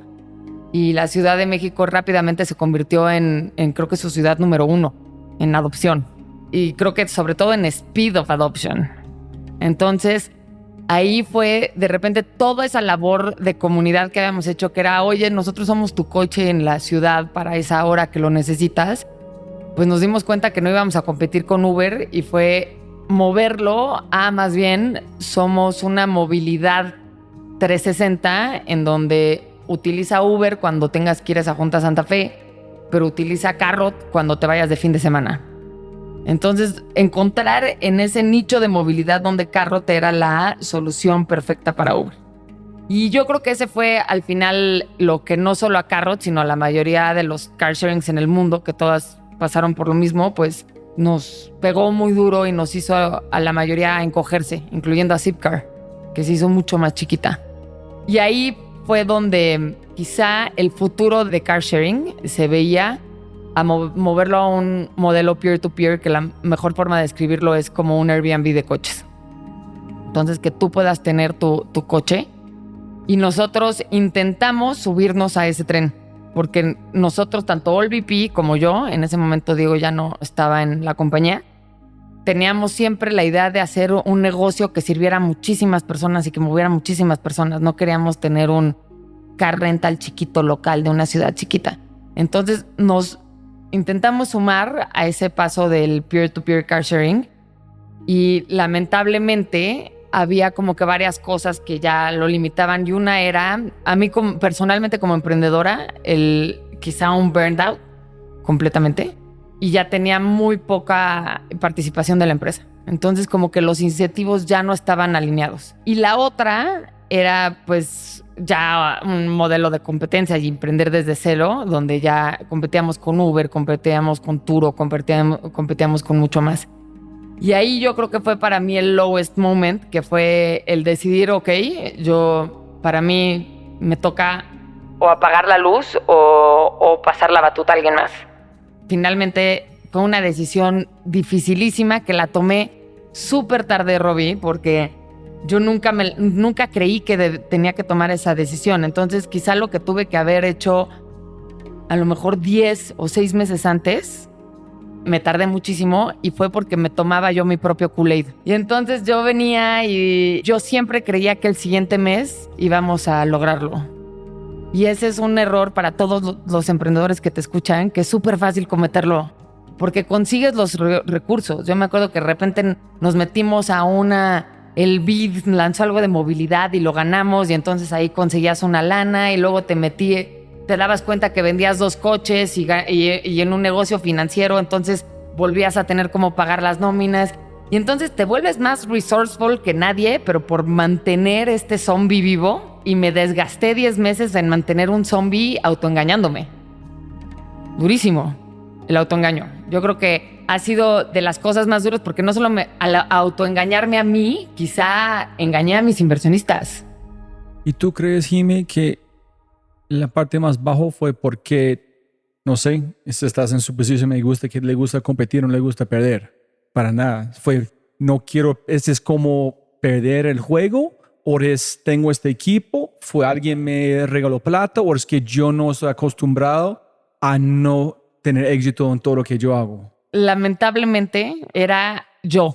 Y la Ciudad de México rápidamente se convirtió en creo que su ciudad número 1 en adopción. Y creo que sobre todo en speed of adoption. Entonces, ahí fue de repente toda esa labor de comunidad que habíamos hecho, que era, oye, nosotros somos tu coche en la ciudad para esa hora que lo necesitas. Pues nos dimos cuenta que no íbamos a competir con Uber y fue moverlo a más bien somos una movilidad 360 en donde utiliza Uber cuando tengas que ir a esa Junta Santa Fe, pero utiliza Carrot cuando te vayas de fin de semana. Entonces, encontrar en ese nicho de movilidad donde Carrot era la solución perfecta para Uber. Y yo creo que ese fue al final lo que no solo a Carrot, sino a la mayoría de los car sharings en el mundo, que todas pasaron por lo mismo, pues nos pegó muy duro y nos hizo a la mayoría encogerse, incluyendo a Zipcar, que se hizo mucho más chiquita. Y ahí fue donde quizá el futuro de car sharing se veía a moverlo a un modelo peer-to-peer, que la mejor forma de describirlo es como un Airbnb de coches. Entonces, que tú puedas tener tu coche. Y nosotros intentamos subirnos a ese tren. Porque nosotros, tanto OLVP como yo, en ese momento Diego ya no estaba en la compañía, teníamos siempre la idea de hacer un negocio que sirviera a muchísimas personas y que moviera a muchísimas personas. No queríamos tener un car rental chiquito local de una ciudad chiquita. Entonces nos intentamos sumar a ese paso del peer-to-peer car sharing y lamentablemente había como que varias cosas que ya lo limitaban y una era, a mí personalmente como emprendedora, quizá un burnout completamente y ya tenía muy poca participación de la empresa. Entonces como que los incentivos ya no estaban alineados. Y la otra era pues ya un modelo de competencia y emprender desde cero, donde ya competíamos con Uber, competíamos con Turo, competíamos con mucho más. Y ahí yo creo que fue para mí el lowest moment, que fue el decidir, ok, para mí me toca o apagar la luz o pasar la batuta a alguien más. Finalmente fue una decisión dificilísima que la tomé súper tarde, Robbie, porque yo nunca creí que tenía que tomar esa decisión. Entonces quizá lo que tuve que haber hecho a lo mejor 10 o 6 meses antes, me tardé muchísimo y fue porque me tomaba yo mi propio Kool-Aid. Y entonces yo venía y yo siempre creía que el siguiente mes íbamos a lograrlo. Y ese es un error para todos los emprendedores que te escuchan, que es súper fácil cometerlo, porque consigues los recursos. Yo me acuerdo que de repente nos metimos el BID lanzó algo de movilidad y lo ganamos y entonces ahí conseguías una lana y luego te dabas cuenta que vendías 2 coches y en un negocio financiero, entonces volvías a tener cómo pagar las nóminas y entonces te vuelves más resourceful que nadie, pero por mantener este zombie vivo, y me desgasté 10 meses en mantener un zombie autoengañándome. Durísimo el autoengaño. Yo creo que ha sido de las cosas más duras porque no solo al autoengañarme a mí, quizá engañé a mis inversionistas. ¿Y tú crees, Jimmy, que la parte más bajo fue porque, no sé, estás en su posición, me gusta que le gusta competir, no le gusta perder? Para nada. Es como perder el juego, o tengo este equipo, fue alguien me regaló plata, o es que yo no estoy acostumbrado a no tener éxito en todo lo que yo hago. Lamentablemente era yo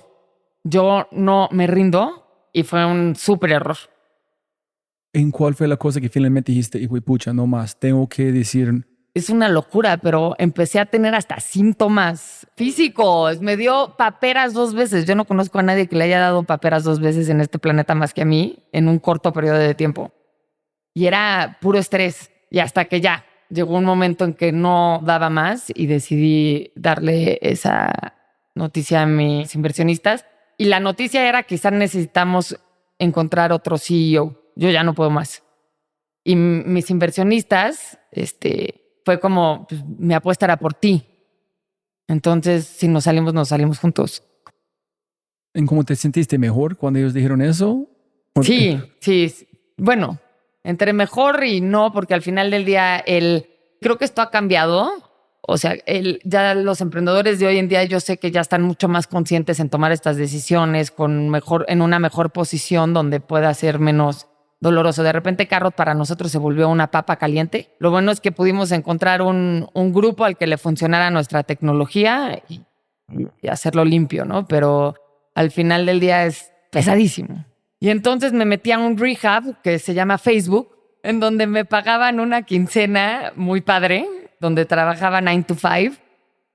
no me rindo y fue un súper error. ¿En cuál fue la cosa que finalmente dijiste, hijo de pucha, no más, tengo que decir? Es una locura, pero empecé a tener hasta síntomas físicos. Me dio paperas 2 veces. Yo no conozco a nadie que le haya dado paperas 2 veces en este planeta más que a mí en un corto periodo de tiempo. Y era puro estrés. Y hasta que ya llegó un momento en que no daba más y decidí darle esa noticia a mis inversionistas. Y la noticia era que quizás necesitamos encontrar otro CEO. Yo ya no puedo más. Y mis inversionistas, fue como, pues, mi apuesta era por ti. Entonces, si nos salimos juntos. ¿En cómo te sentiste mejor cuando ellos dijeron eso? Sí. Bueno, entre mejor y no, porque al final del día, creo que esto ha cambiado. O sea, ya los emprendedores de hoy en día, yo sé que ya están mucho más conscientes en tomar estas decisiones en una mejor posición donde pueda ser menos doloroso. De repente Carrot para nosotros se volvió una papa caliente. Lo bueno es que pudimos encontrar un grupo al que le funcionara nuestra tecnología y hacerlo limpio, ¿no? Pero al final del día es pesadísimo. Y entonces me metí a un rehab que se llama Facebook, en donde me pagaban una quincena muy padre, donde trabajaba 9 to 5,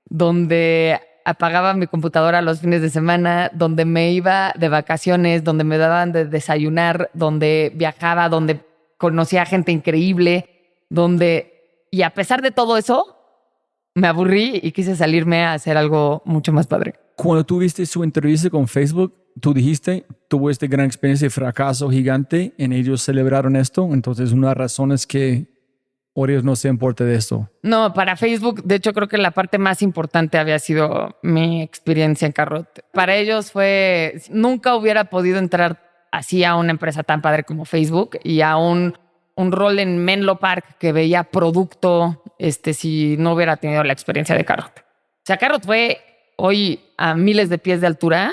donde apagaba mi computadora los fines de semana, donde me iba de vacaciones, donde me daban de desayunar, donde viajaba, donde conocía gente increíble, y a pesar de todo eso, me aburrí y quise salirme a hacer algo mucho más padre. Cuando tuviste su entrevista con Facebook, tú dijiste, tuvo esta gran experiencia de fracaso gigante, en ellos celebraron esto, entonces una razón es que ellos no se importa de esto. No, para Facebook, de hecho, creo que la parte más importante había sido mi experiencia en Carrot. Para ellos nunca hubiera podido entrar así a una empresa tan padre como Facebook y a un rol en Menlo Park que veía producto, si no hubiera tenido la experiencia de Carrot. O sea, Carrot fue hoy a miles de pies de altura,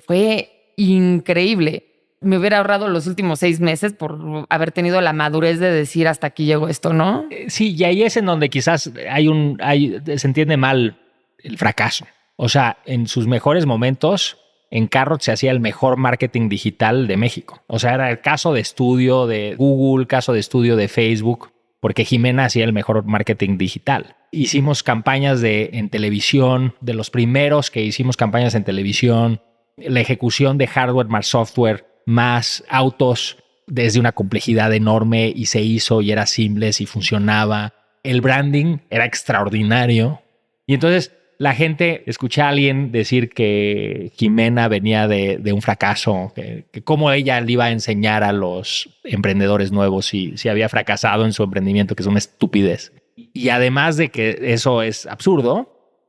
fue increíble. Me hubiera ahorrado los últimos 6 meses por haber tenido la madurez de decir hasta aquí llegó esto, ¿no? Sí, y ahí es en donde quizás se entiende mal el fracaso. O sea, en sus mejores momentos, en Carrot se hacía el mejor marketing digital de México. O sea, era el caso de estudio de Google, caso de estudio de Facebook, porque Jimena hacía el mejor marketing digital. Hicimos campañas en televisión, de los primeros que hicimos campañas en televisión, la ejecución de hardware más software, más autos desde una complejidad enorme y se hizo y era seamless y funcionaba. El branding era extraordinario. Y entonces la gente, escuché a alguien decir que Jimena venía de un fracaso, que cómo ella le iba a enseñar a los emprendedores nuevos si había fracasado en su emprendimiento, que es una estupidez. Y además de que eso es absurdo,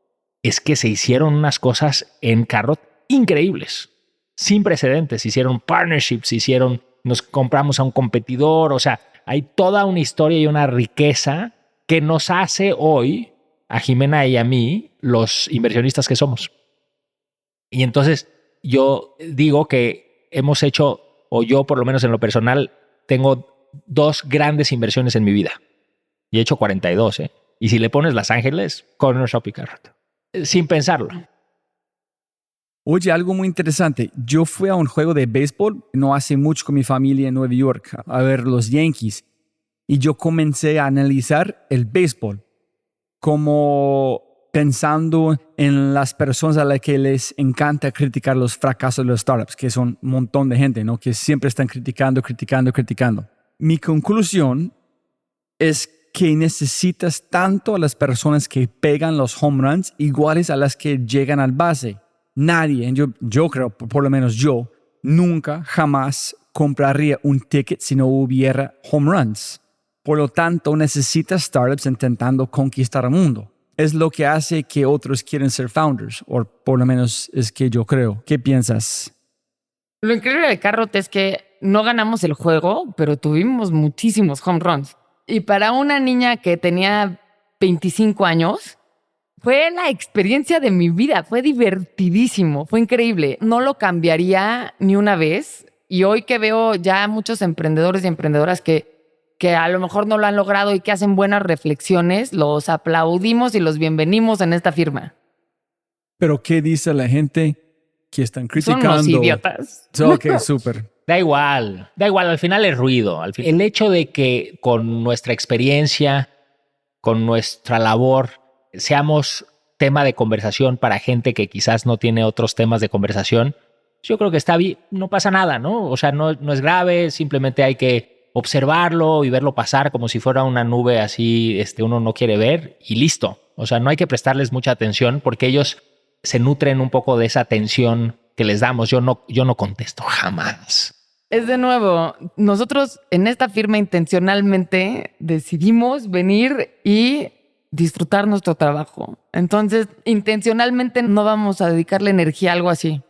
es que se hicieron unas cosas en Carrot increíbles, sin precedentes. Hicieron partnerships, nos compramos a un competidor. O sea, hay toda una historia y una riqueza que nos hace hoy, a Jimena y a mí, los inversionistas que somos. Y entonces yo digo que hemos hecho, o yo por lo menos en lo personal, tengo 2 grandes inversiones en mi vida. Y he hecho 42, ¿eh? Y si le pones Los Ángeles, Corner Shop y Carrot. Sin pensarlo. Oye, algo muy interesante. Yo fui a un juego de béisbol no hace mucho con mi familia en Nueva York a ver los Yankees. Y yo comencé a analizar el béisbol como pensando en las personas a las que les encanta criticar los fracasos de los startups, que son un montón de gente, ¿no? Que siempre están criticando. Mi conclusión es que necesitas tanto a las personas que pegan los home runs iguales a las que llegan al base. Nadie, yo creo, por lo menos yo, nunca, jamás compraría un ticket si no hubiera home runs. Por lo tanto, necesitas startups intentando conquistar el mundo. Es lo que hace que otros quieren ser founders, o por lo menos es que yo creo. ¿Qué piensas? Lo increíble de Carrot es que no ganamos el juego, pero tuvimos muchísimos home runs. Y para una niña que tenía 25 años, fue la experiencia de mi vida. Fue divertidísimo, fue increíble. No lo cambiaría ni una vez. Y hoy que veo ya muchos emprendedores y emprendedoras que a lo mejor no lo han logrado y que hacen buenas reflexiones, los aplaudimos y los bienvenimos en esta firma. ¿Pero qué dice la gente que están criticando? Son unos idiotas. Ok, súper. Da igual, al final es ruido. El hecho de que con nuestra experiencia, con nuestra labor, seamos tema de conversación para gente que quizás no tiene otros temas de conversación, yo creo que está bien, no pasa nada, ¿no? O sea, no es grave, simplemente hay que observarlo y verlo pasar como si fuera una nube así, uno no quiere ver y listo. O sea, no hay que prestarles mucha atención porque ellos se nutren un poco de esa atención que les damos. Yo no contesto jamás. Es de nuevo, nosotros en esta firma intencionalmente decidimos venir y disfrutar nuestro trabajo. Entonces, intencionalmente no vamos a dedicarle energía a algo así.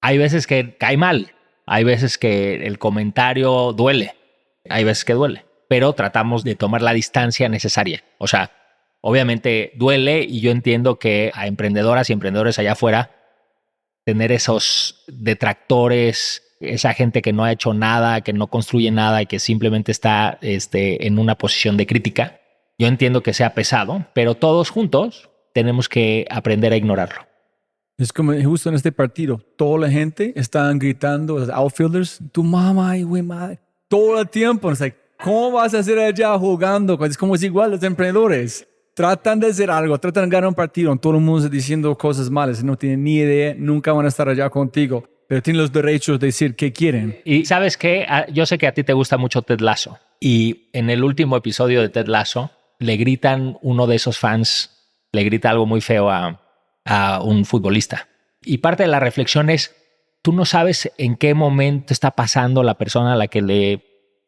Hay veces que cae mal. Hay veces que el comentario duele. Hay veces que duele. Pero tratamos de tomar la distancia necesaria. O sea, obviamente duele y yo entiendo que a emprendedoras y emprendedores allá afuera tener esos detractores, esa gente que no ha hecho nada, que no construye nada y que simplemente está en una posición de crítica. Yo entiendo que sea pesado, pero todos juntos tenemos que aprender a ignorarlo. Es como justo en este partido, toda la gente estaban gritando, los outfielders, tu mamá y güey madre, todo el tiempo. Es like, ¿cómo vas a hacer allá jugando? Es como es igual los emprendedores. Tratan de hacer algo, tratan de ganar un partido, todo el mundo diciendo cosas malas, no tienen ni idea, nunca van a estar allá contigo, pero tienen los derechos de decir qué quieren. Y ¿sabes qué? Yo sé que a ti te gusta mucho Ted Lasso y en el último episodio de Ted Lasso le gritan, uno de esos fans le grita algo muy feo a un futbolista. Y parte de la reflexión es, tú no sabes en qué momento está pasando la persona a la que le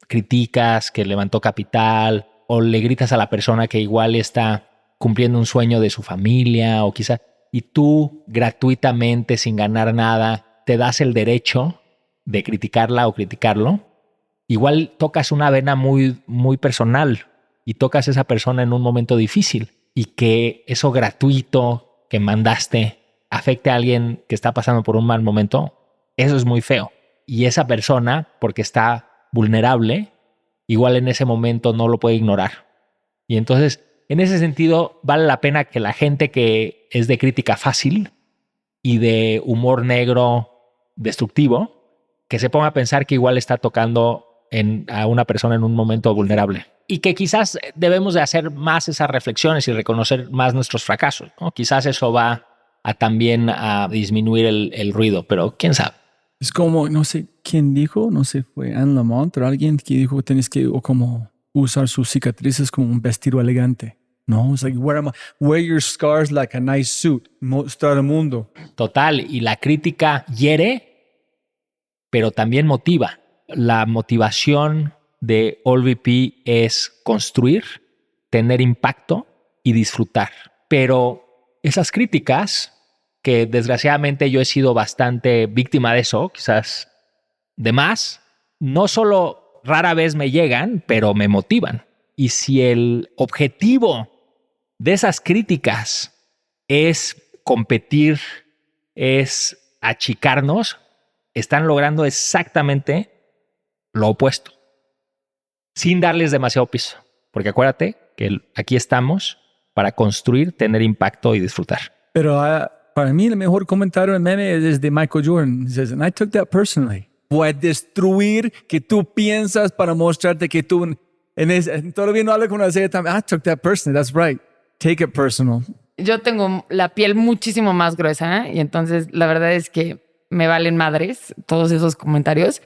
criticas, que levantó capital, o le gritas a la persona que igual está cumpliendo un sueño de su familia, o quizá, y tú gratuitamente, sin ganar nada, te das el derecho de criticarla o criticarlo. Igual tocas una vena muy, muy personal y tocas a esa persona en un momento difícil y que eso gratuito que mandaste afecte a alguien que está pasando por un mal momento, eso es muy feo. Y esa persona, porque está vulnerable, igual en ese momento no lo puede ignorar. Y entonces, en ese sentido, vale la pena que la gente que es de crítica fácil y de humor negro destructivo, que se ponga a pensar que igual está tocando a una persona en un momento vulnerable. Y que quizás debemos de hacer más esas reflexiones y reconocer más nuestros fracasos, ¿no? Quizás eso va también a disminuir el ruido, pero quién sabe. Es como, no sé quién dijo, no sé, fue Anne Lamont o alguien que dijo que tienes que como usar sus cicatrices como un vestido elegante. No, it's like wear your scars like a nice suit. Mostrar al mundo. Total, y la crítica hiere, pero también motiva. La motivación de AllVP es construir, tener impacto y disfrutar. Pero esas críticas, que desgraciadamente yo he sido bastante víctima de eso, quizás de más, no solo rara vez me llegan, pero me motivan. Y si el objetivo de esas críticas es competir, es achicarnos, están logrando exactamente lo opuesto, sin darles demasiado piso. Porque acuérdate que aquí estamos para construir, tener impacto y disfrutar. Pero para mí el mejor comentario en meme es de Michael Jordan. He says, and I took that personally. Voy a destruir que tú piensas para mostrarte que tú... Todavía no hablo con una serie también. I took that personally. That's right. Take it personal. Yo tengo la piel muchísimo más gruesa, ¿eh? Y entonces la verdad es que me valen madres todos esos comentarios.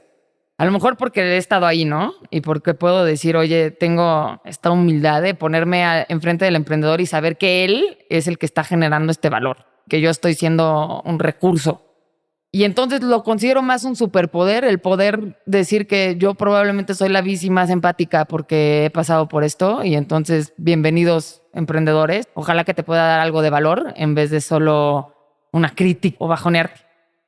A lo mejor porque he estado ahí, ¿no? Y porque puedo decir, oye, tengo esta humildad de ponerme enfrente del emprendedor y saber que él es el que está generando este valor, que yo estoy siendo un recurso. Y entonces lo considero más un superpoder, el poder decir que yo probablemente soy la bici más empática porque he pasado por esto. Y entonces, bienvenidos emprendedores. Ojalá que te pueda dar algo de valor en vez de solo una crítica o bajonearte.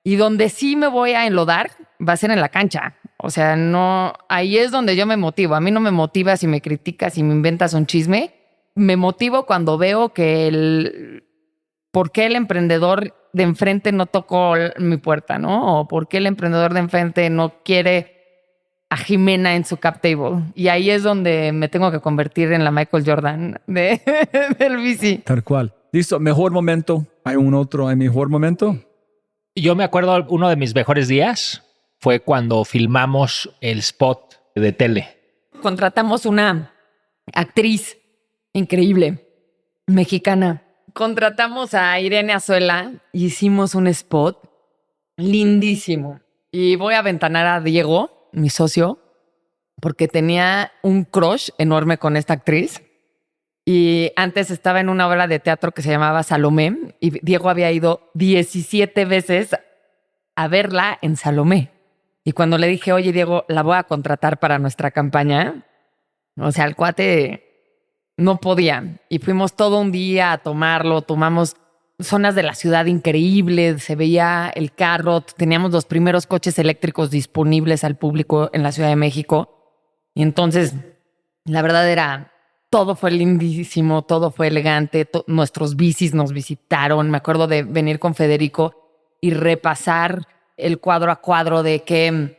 Y donde sí me voy a enlodar va a ser en la cancha. O sea, no, ahí es donde yo me motivo. A mí no me motiva si me criticas, si me inventas un chisme. Me motivo cuando veo que ¿por qué el emprendedor de enfrente no tocó mi puerta, ¿no? O ¿por qué el emprendedor de enfrente no quiere a Jimena en su cap table? Y ahí es donde me tengo que convertir en la Michael Jordan del bici. Tal cual. Listo, mejor momento. ¿Hay un otro mejor momento? Yo me acuerdo, uno de mis mejores días fue cuando filmamos el spot de tele. Contratamos una actriz increíble, mexicana. Contratamos a Irene Azuela y hicimos un spot lindísimo. Y voy a aventanar a Diego, mi socio, porque tenía un crush enorme con esta actriz. Y antes estaba en una obra de teatro que se llamaba Salomé y Diego había ido 17 veces a verla en Salomé. Y cuando le dije, oye, Diego, la voy a contratar para nuestra campaña, o sea, el cuate no podía. Y fuimos todo un día a tomarlo, tomamos zonas de la ciudad increíbles, se veía el carro, teníamos los primeros coches eléctricos disponibles al público en la Ciudad de México. Y entonces, la verdad todo fue lindísimo, todo fue elegante, nuestros bicis nos visitaron. Me acuerdo de venir con Federico y repasar el cuadro a cuadro de que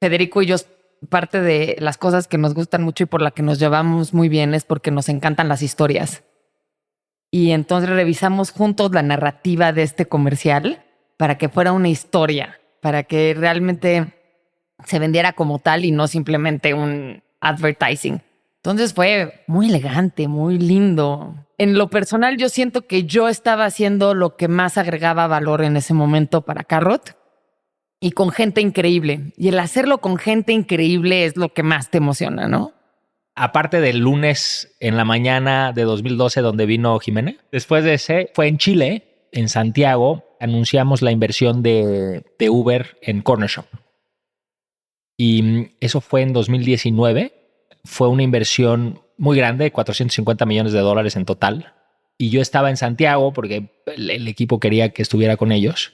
Federico y yo, parte de las cosas que nos gustan mucho y por la que nos llevamos muy bien es porque nos encantan las historias. Y entonces revisamos juntos la narrativa de este comercial para que fuera una historia, para que realmente se vendiera como tal y no simplemente un advertising. Entonces fue muy elegante, muy lindo. En lo personal, yo siento que yo estaba haciendo lo que más agregaba valor en ese momento para Carrot y con gente increíble. Y el hacerlo con gente increíble es lo que más te emociona, ¿no? Aparte del lunes en la mañana de 2012 donde vino Jimena, después de ese fue en Chile, en Santiago, anunciamos la inversión de Uber en Corner Shop. Y eso fue en 2019. Fue una inversión muy grande, $450 millones en total. Y yo estaba en Santiago porque el equipo quería que estuviera con ellos.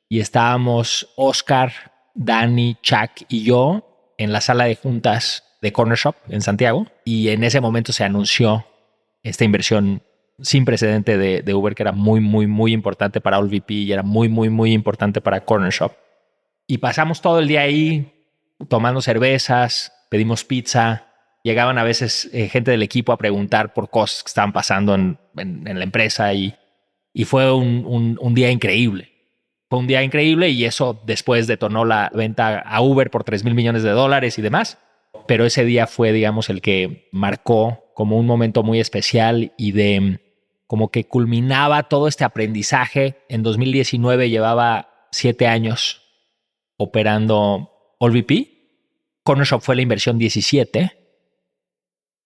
Y estábamos Oscar, Dani, Chuck y yo en la sala de juntas de Corner Shop en Santiago. Y en ese momento se anunció esta inversión sin precedente de Uber, que era muy, muy, muy importante para AllVP y era muy, muy, muy importante para Corner Shop. Y pasamos todo el día ahí tomando cervezas, pedimos pizza. Llegaban a veces gente del equipo a preguntar por cosas que estaban pasando en la empresa y fue un día increíble. Fue un día increíble y eso después detonó la venta a Uber por $3,000 millones y demás. Pero ese día fue, digamos, el que marcó como un momento muy especial y de como que culminaba todo este aprendizaje. En 2019 llevaba 7 años operando AllVP. Cornershop fue la inversión 17.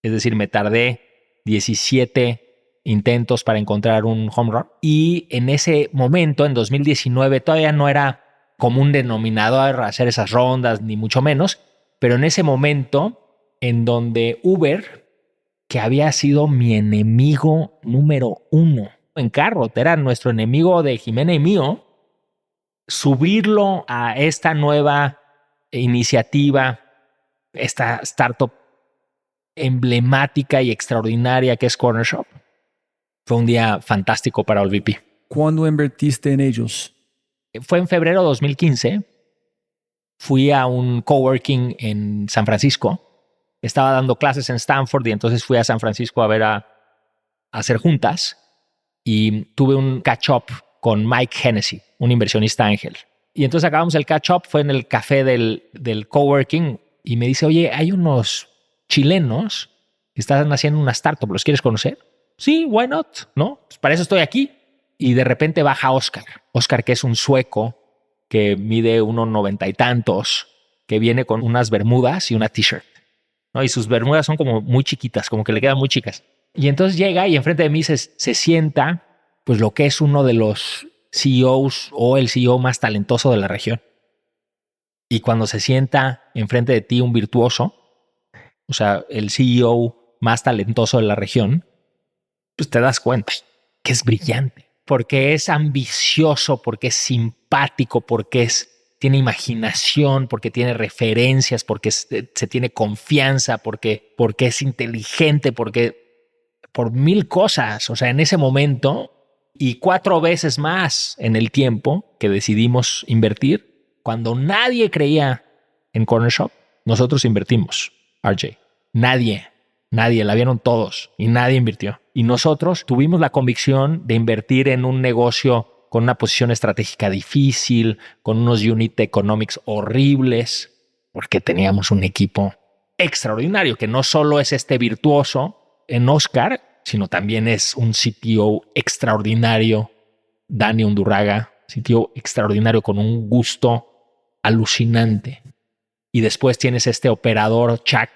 Es decir, me tardé 17 intentos para encontrar un home run. Y en ese momento, en 2019, todavía no era común denominador hacer esas rondas, ni mucho menos. Pero en ese momento, en donde Uber, que había sido mi enemigo número 1 en carro, era nuestro enemigo de Jimena y mío, subirlo a esta nueva iniciativa, esta startup emblemática y extraordinaria que es Cornershop, fue un día fantástico para AllVP. ¿Cuándo invertiste en ellos? Fue en febrero de 2015. Fui a un coworking en San Francisco. Estaba dando clases en Stanford y entonces fui a San Francisco a ver a hacer juntas y tuve un catch-up con Mike Hennessy, un inversionista ángel. Y entonces acabamos el catch-up, fue en el café del coworking y me dice, oye, hay unos chilenos que están haciendo una startup, ¿los quieres conocer? Sí, why not? ¿No? Pues para eso estoy aquí. Y de repente baja Oscar. Oscar, que es un sueco que mide 1,90 y tantos, que viene con unas bermudas y una t-shirt, ¿no? Y sus bermudas son como muy chiquitas, como que le quedan muy chicas. Y entonces llega y enfrente de mí se sienta pues lo que es uno de los CEOs o el CEO más talentoso de la región. Y cuando se sienta enfrente de ti un virtuoso, o sea, el CEO más talentoso de la región, pues te das cuenta que es brillante, porque es ambicioso, porque es simpático, porque tiene imaginación, porque tiene referencias, porque se tiene confianza, porque es inteligente, porque por 1000 cosas. O sea, en ese momento y 4 veces más en el tiempo que decidimos invertir, cuando nadie creía en Cornershop, nosotros invertimos, RJ. Nadie, la vieron todos y nadie invirtió. Y nosotros tuvimos la convicción de invertir en un negocio con una posición estratégica difícil, con unos unit economics horribles, porque teníamos un equipo extraordinario, que no solo es este virtuoso en Oscar, sino también es un CTO extraordinario, Dani Undurraga, CTO extraordinario con un gusto alucinante. Y después tienes este operador, Chuck,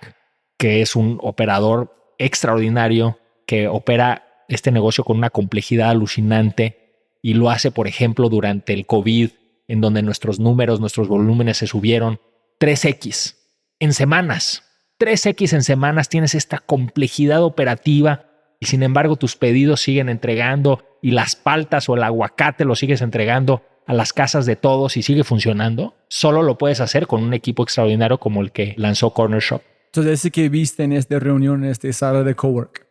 que es un operador extraordinario que opera este negocio con una complejidad alucinante y lo hace, por ejemplo, durante el COVID, en donde nuestros números, nuestros volúmenes se subieron 3x en semanas. 3x en semanas, tienes esta complejidad operativa y sin embargo tus pedidos siguen entregando y las paltas o el aguacate lo sigues entregando a las casas de todos y sigue funcionando. Solo lo puedes hacer con un equipo extraordinario como el que lanzó Cornershop. Entonces, ese que viste en esta reunión, en esta sala de cowork,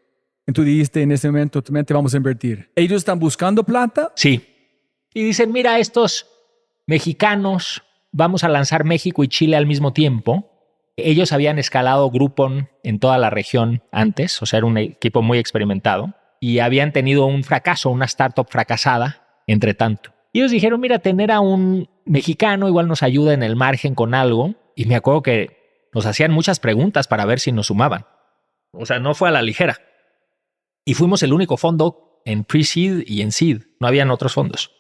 y tú dijiste en ese momento, tu mente vamos a invertir. ¿Ellos están buscando plata? Sí. Y dicen, mira, estos mexicanos, vamos a lanzar México y Chile al mismo tiempo. Ellos habían escalado Groupon en toda la región antes, o sea, era un equipo muy experimentado, y habían tenido un fracaso, una startup fracasada, entre tanto. Y ellos dijeron, mira, tener a un mexicano igual nos ayuda en el margen con algo. Y me acuerdo que nos hacían muchas preguntas para ver si nos sumaban. O sea, no fue a la ligera. Y fuimos el único fondo en pre-seed y en seed. No habían otros fondos.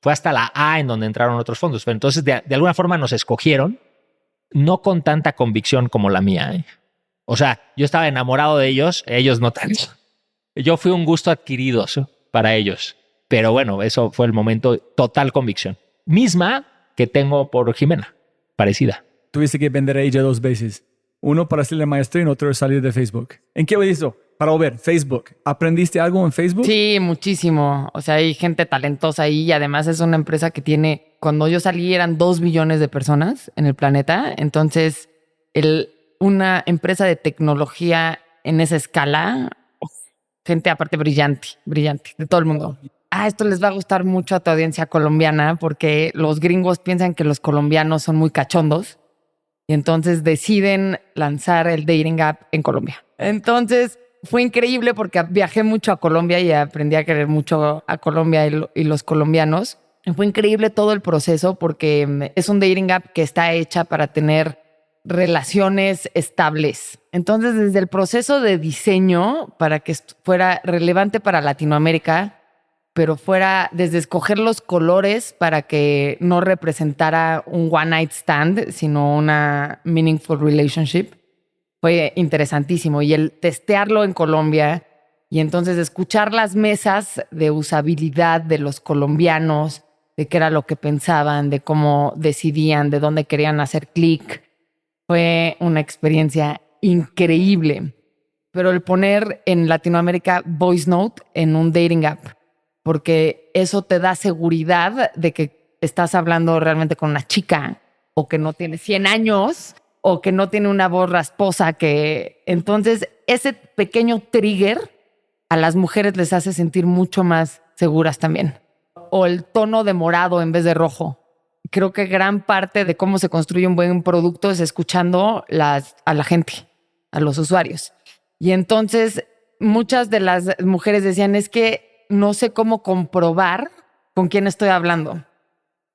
Fue hasta la A en donde entraron otros fondos. Pero entonces, de alguna forma nos escogieron, no con tanta convicción como la mía, ¿eh? O sea, yo estaba enamorado de ellos no tanto. Yo fui un gusto adquirido para ellos. Pero bueno, eso fue el momento, total convicción. Misma que tengo por Jimena, parecida. Tuviste que vender a ella 2 veces. Uno para hacerle maestría y otro salir de Facebook. ¿En qué hizo? Para ver, Facebook. ¿Aprendiste algo en Facebook? Sí, muchísimo. O sea, hay gente talentosa ahí y además es una empresa que tiene, cuando yo salí eran 2 billones de personas en el planeta. Entonces, una empresa de tecnología en esa escala, gente aparte brillante, de todo el mundo. esto les va a gustar mucho a tu audiencia colombiana porque los gringos piensan que los colombianos son muy cachondos y entonces deciden lanzar el dating app en Colombia. Entonces fue increíble porque viajé mucho a Colombia y aprendí a querer mucho a Colombia y los colombianos. Y fue increíble todo el proceso porque es un dating app que está hecha para tener relaciones estables. Entonces, desde el proceso de diseño para que fuera relevante para Latinoamérica, pero fuera desde escoger los colores para que no representara un one night stand, sino una meaningful relationship, fue interesantísimo. Y el testearlo en Colombia y entonces escuchar las mesas de usabilidad de los colombianos, de qué era lo que pensaban, de cómo decidían, de dónde querían hacer clic, fue una experiencia increíble. Pero el poner en Latinoamérica Voice Note en un dating app, porque eso te da seguridad de que estás hablando realmente con una chica o que no tiene 100 años o que no tiene una voz rasposa. Entonces, ese pequeño trigger a las mujeres les hace sentir mucho más seguras también. O el tono de morado en vez de rojo. Creo que gran parte de cómo se construye un buen producto es escuchando a la gente, a los usuarios. Y entonces muchas de las mujeres decían, es que no sé cómo comprobar con quién estoy hablando.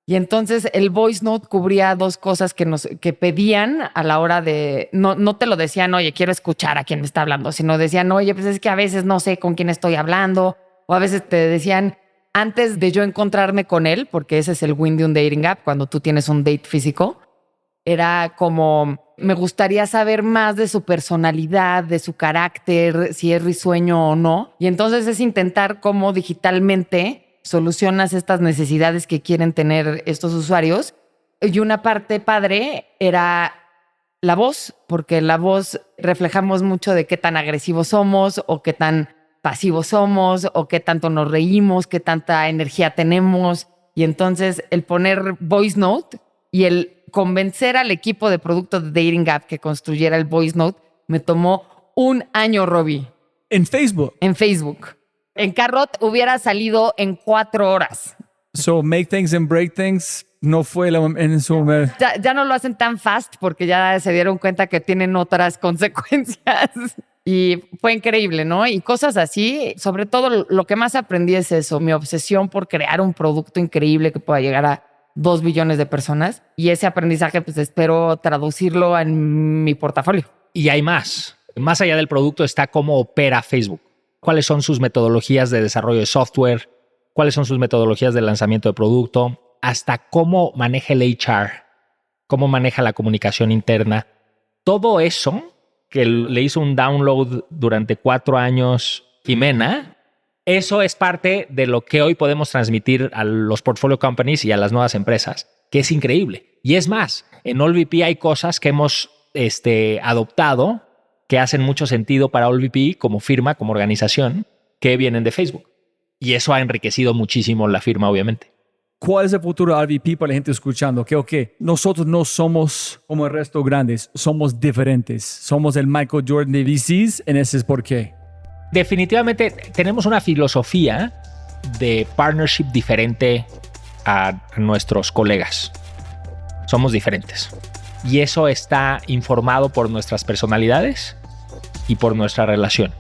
Y entonces el voice note cubría dos cosas que pedían a la hora de... No te lo decían, oye, quiero escuchar a quién me está hablando, sino decían, oye, pues es que a veces no sé con quién estoy hablando. O a veces te decían, antes de yo encontrarme con él, porque ese es el win de un dating app, cuando tú tienes un date físico, era como, me gustaría saber más de su personalidad, de su carácter, si es risueño o no. Y entonces es intentar cómo digitalmente solucionas estas necesidades que quieren tener estos usuarios. Y una parte padre era la voz, porque la voz reflejamos mucho de qué tan agresivos somos o qué tan pasivos somos o qué tanto nos reímos, qué tanta energía tenemos. Y entonces el poner voice note y el convencer al equipo de producto de dating app que construyera el voice note me tomó 1 año, Robbie. En Facebook. En Facebook. En Carrot hubiera salido en 4 horas. So, Make Things and Break Things no fue en su momento. Ya no lo hacen tan fast porque ya se dieron cuenta que tienen otras consecuencias. Y fue increíble, ¿no? Y cosas así. Sobre todo lo que más aprendí es eso, mi obsesión por crear un producto increíble que pueda llegar a 2 billones de personas. Y ese aprendizaje, pues espero traducirlo en mi portafolio. Y hay más. Más allá del producto está cómo opera Facebook. ¿Cuáles son sus metodologías de desarrollo de software? ¿Cuáles son sus metodologías de lanzamiento de producto? Hasta cómo maneja el HR, cómo maneja la comunicación interna. Todo eso que le hizo un download durante 4 años Jimena, eso es parte de lo que hoy podemos transmitir a los portfolio companies y a las nuevas empresas, que es increíble. Y es más, en AllVP hay cosas que hemos adoptado que hacen mucho sentido para AllVP como firma, como organización, que vienen de Facebook. Y eso ha enriquecido muchísimo la firma, obviamente. ¿Cuál es el futuro de RVP para la gente escuchando? Que nosotros no somos como el resto grandes, somos diferentes. Somos el Michael Jordan de VCs, en ese es por qué. Definitivamente tenemos una filosofía de partnership diferente a nuestros colegas. Somos diferentes. Y eso está informado por nuestras personalidades y por nuestra relación.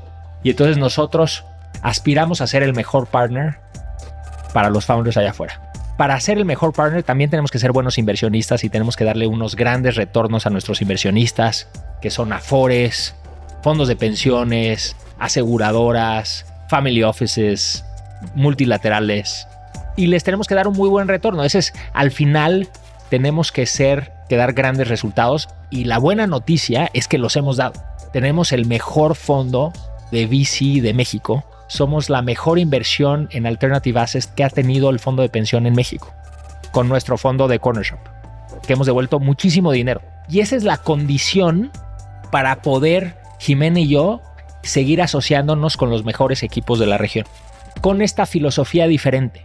Y entonces nosotros aspiramos a ser el mejor partner para los founders allá afuera. Para ser el mejor partner también tenemos que ser buenos inversionistas y tenemos que darle unos grandes retornos a nuestros inversionistas, que son afores, fondos de pensiones, aseguradoras, family offices, multilaterales. Y les tenemos que dar un muy buen retorno. Ese es, al final, tenemos que dar grandes resultados. Y la buena noticia es que los hemos dado. Tenemos el mejor fondo de VC de México. Somos la mejor inversión en alternative assets que ha tenido el fondo de pensión en México, con nuestro fondo de Corner Shop, que hemos devuelto muchísimo dinero. Y esa es la condición para poder, Jimena y yo, seguir asociándonos con los mejores equipos de la región, con esta filosofía diferente.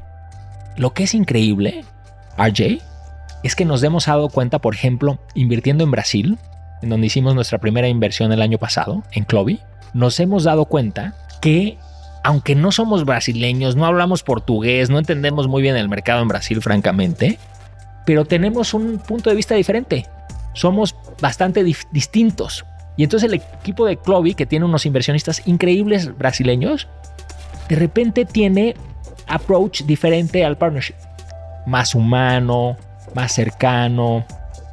Lo que es increíble, RJ, es que nos hemos dado cuenta, por ejemplo, invirtiendo en Brasil, en donde hicimos nuestra primera inversión el año pasado, en Clovi, nos hemos dado cuenta que aunque no somos brasileños, no hablamos portugués, no entendemos muy bien el mercado en Brasil, francamente, pero tenemos un punto de vista diferente. Somos bastante distintos. Y entonces el equipo de Clovi, que tiene unos inversionistas increíbles brasileños, de repente tiene approach diferente al partnership. Más humano, más cercano,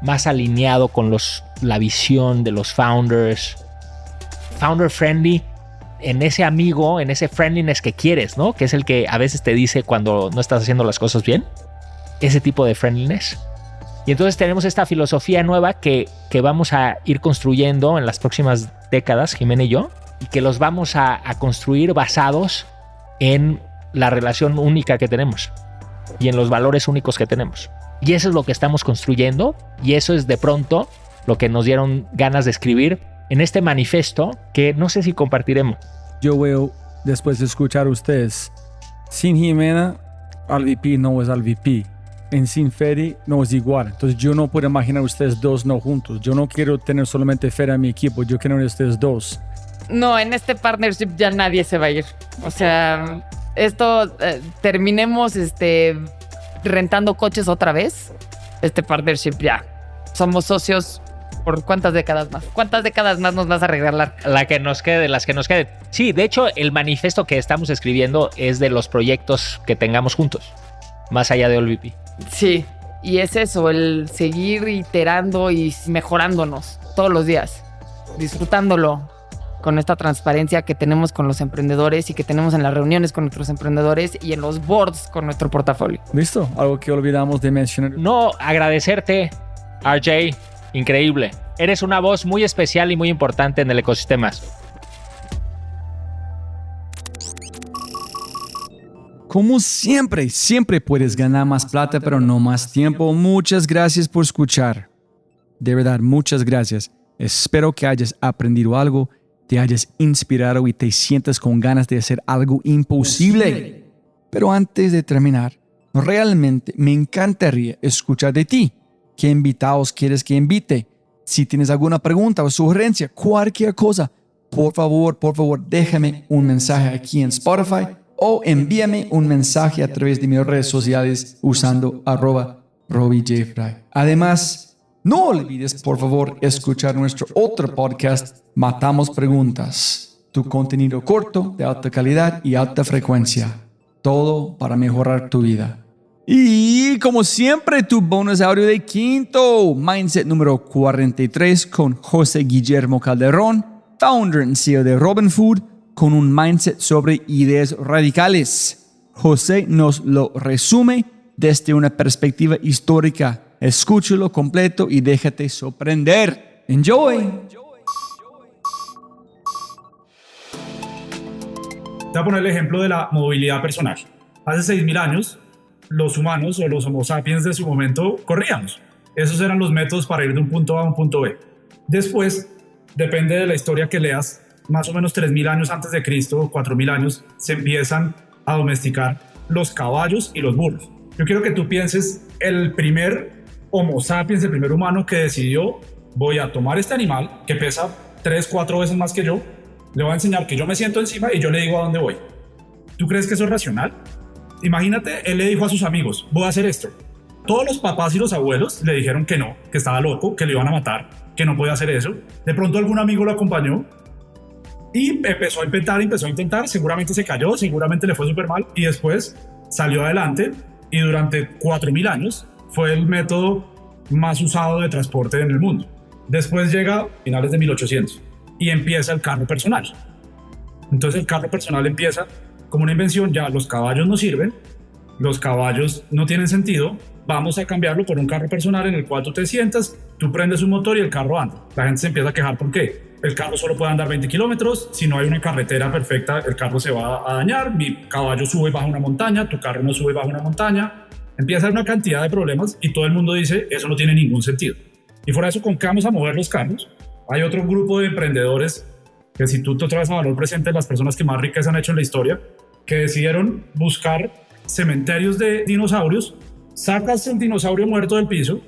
más alineado con la visión de los founders. Founder friendly en ese amigo, en ese friendliness que quieres, ¿no? Que es el que a veces te dice cuando no estás haciendo las cosas bien. Ese tipo de friendliness. Y entonces tenemos esta filosofía nueva que vamos a ir construyendo en las próximas décadas, Jimena y yo, y que los vamos a construir basados en la relación única que tenemos y en los valores únicos que tenemos. Y eso es lo que estamos construyendo, y eso es de pronto lo que nos dieron ganas de escribir en este manifiesto que no sé si compartiremos. Yo veo, después de escuchar a ustedes, sin Jimena, al VP no es al VP. En Sin Feri no es igual. Entonces yo no puedo imaginar ustedes dos no juntos. Yo no quiero tener solamente Feri en mi equipo. Yo quiero ustedes dos. No, en este partnership ya nadie se va a ir. O sea, esto terminemos rentando coches otra vez. Este partnership ya. Somos socios por ¿cuántas décadas más? ¿Cuántas décadas más nos vas a regalar? La que nos quede, las que nos queden. Sí, de hecho, el manifiesto que estamos escribiendo es de los proyectos que tengamos juntos, más allá de OLVP. Sí, y es eso, el seguir iterando y mejorándonos todos los días, disfrutándolo con esta transparencia que tenemos con los emprendedores y que tenemos en las reuniones con nuestros emprendedores y en los boards con nuestro portafolio. ¿Listo? Algo que olvidamos de mencionar. No, agradecerte, RJ, increíble. Eres una voz muy especial y muy importante en el ecosistema. Como siempre, siempre puedes ganar más plata, pero no más tiempo. Muchas gracias por escuchar. De verdad, muchas gracias. Espero que hayas aprendido algo, te hayas inspirado y te sientas con ganas de hacer algo imposible. Pero antes de terminar, realmente me encantaría escuchar de ti. ¿Qué invitados quieres que invite? Si tienes alguna pregunta o sugerencia, cualquier cosa, por favor, déjame un mensaje aquí en Spotify o envíame un mensaje a través de mis redes sociales usando @RobbieJFry. Además, no olvides, por favor, escuchar nuestro otro podcast, Matamos Preguntas. Tu contenido corto, de alta calidad y alta frecuencia. Todo para mejorar tu vida. Y como siempre, tu bonus audio de quinto, Mindset número 43 con José Guillermo Calderón, founder y CEO de Robinhood, con un mindset sobre ideas radicales. José nos lo resume desde una perspectiva histórica. Escúchalo completo y déjate sorprender. Enjoy. Te voy a poner el ejemplo de la movilidad personal. Hace 6.000 años, los humanos o los Homo sapiens de su momento corríamos. Esos eran los métodos para ir de un punto A a un punto B. Después, depende de la historia que leas, más o menos 3.000 años antes de Cristo, 4.000 años, se empiezan a domesticar los caballos y los burros. Yo quiero que tú pienses el primer Homo sapiens, el primer humano que decidió: voy a tomar este animal que pesa 3-4 veces más que yo, le voy a enseñar que yo me siento encima y yo le digo a dónde voy. ¿Tú crees que eso es racional? Imagínate, él le dijo a sus amigos: voy a hacer esto. Todos los papás y los abuelos le dijeron que no, que estaba loco, que le iban a matar, que no podía hacer eso. De pronto algún amigo lo acompañó y empezó a intentar, seguramente se cayó, seguramente le fue súper mal y después salió adelante y durante 4.000 años fue el método más usado de transporte en el mundo. Después llega a finales de 1800 y empieza el carro personal. Entonces el carro personal empieza como una invención. Ya los caballos no sirven, los caballos no tienen sentido, vamos a cambiarlo por un carro personal en el cual tú te sientas, tú prendes un motor y el carro anda. La gente se empieza a quejar, ¿por qué? El carro solo puede andar 20 kilómetros, si no hay una carretera perfecta el carro se va a dañar, mi caballo sube bajo una montaña, tu carro no sube bajo una montaña. Empieza a haber una cantidad de problemas y todo el mundo dice: eso no tiene ningún sentido. Y fuera de eso, ¿con qué vamos a mover los carros? Hay otro grupo de emprendedores que, si tú te traes a valor presente, las personas que más ricas han hecho en la historia, que decidieron buscar cementerios de dinosaurios, sacas el dinosaurio muerto del piso,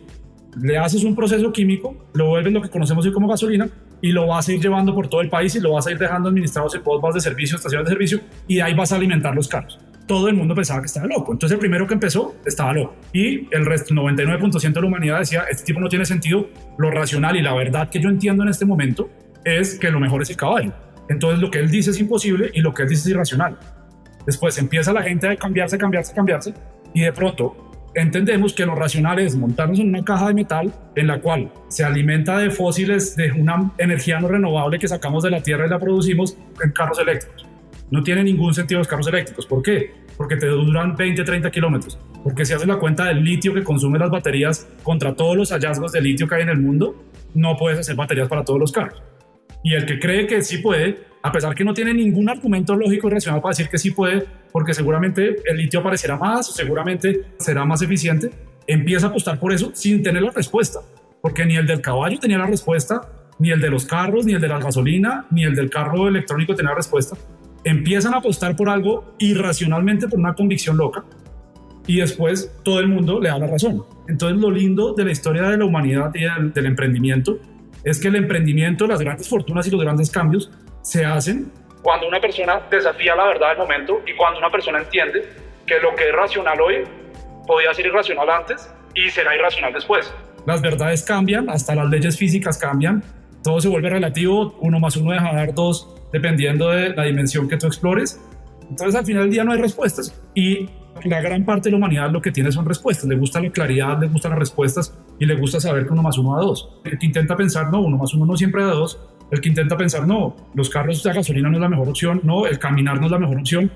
le haces un proceso químico, lo vuelves lo que conocemos hoy como gasolina y lo vas a ir llevando por todo el país y lo vas a ir dejando administrados en pods de servicio, estaciones de servicio, y de ahí vas a alimentar los carros. Todo el mundo pensaba que estaba loco. Entonces el primero que empezó estaba loco. Y el resto, el 99% de la humanidad decía, este tipo no tiene sentido. Lo racional y la verdad que yo entiendo en este momento es que lo mejor es el caballo. Entonces lo que él dice es imposible y lo que él dice es irracional. Después empieza la gente a cambiarse y de pronto entendemos que lo racional es montarnos en una caja de metal en la cual se alimenta de fósiles, de una energía no renovable que sacamos de la tierra y la producimos en carros eléctricos. No tiene ningún sentido los carros eléctricos. ¿Por qué? Porque te duran 20, 30 kilómetros. Porque si haces la cuenta del litio que consumen las baterías contra todos los hallazgos de litio que hay en el mundo, no puedes hacer baterías para todos los carros. Y el que cree que sí puede, a pesar que no tiene ningún argumento lógico y racional para decir que sí puede, porque seguramente el litio aparecerá más o seguramente será más eficiente, empieza a apostar por eso sin tener la respuesta. Porque ni el del caballo tenía la respuesta, ni el de los carros, ni el de la gasolina, ni el del carro electrónico tenía la respuesta. Empiezan a apostar por algo irracionalmente, por una convicción loca, y después todo el mundo le da la razón. Entonces lo lindo de la historia de la humanidad y del emprendimiento es que el emprendimiento, las grandes fortunas y los grandes cambios se hacen cuando una persona desafía la verdad del momento y cuando una persona entiende que lo que es racional hoy podía ser irracional antes y será irracional después. Las verdades cambian, hasta las leyes físicas cambian, todo se vuelve relativo, 1 más 1 deja de dar 2 dependiendo de la dimensión que tú explores. Entonces al final del día no hay respuestas y la gran parte de la humanidad lo que tiene son respuestas. Le gusta la claridad, le gustan las respuestas y le gusta saber que 1 más 1 da 2. El que intenta pensar, no, 1 más 1 no siempre da 2. El que intenta pensar, no, los carros de gasolina no es la mejor opción, no, el caminar no es la mejor opción.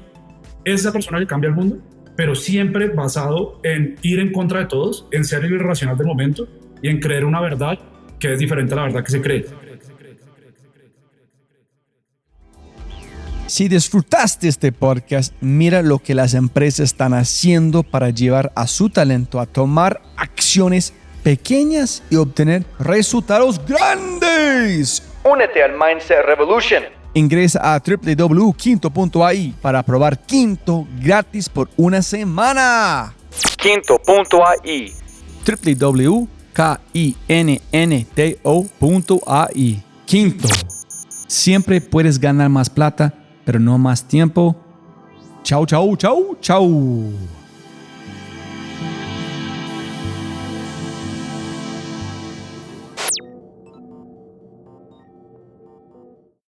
Es esa persona que cambia el mundo, pero siempre basado en ir en contra de todos, en ser el irracional del momento y en creer una verdad que es diferente a la verdad que se cree. Si disfrutaste este podcast, mira lo que las empresas están haciendo para llevar a su talento a tomar acciones pequeñas y obtener resultados grandes. Únete al Mindset Revolution. Ingresa a www.quinto.ai para probar Quinto gratis por una semana. Quinto.ai. www.quinto.ai. Quinto. Siempre puedes ganar más plata, pero no más tiempo. Chau, chau, chau, chau.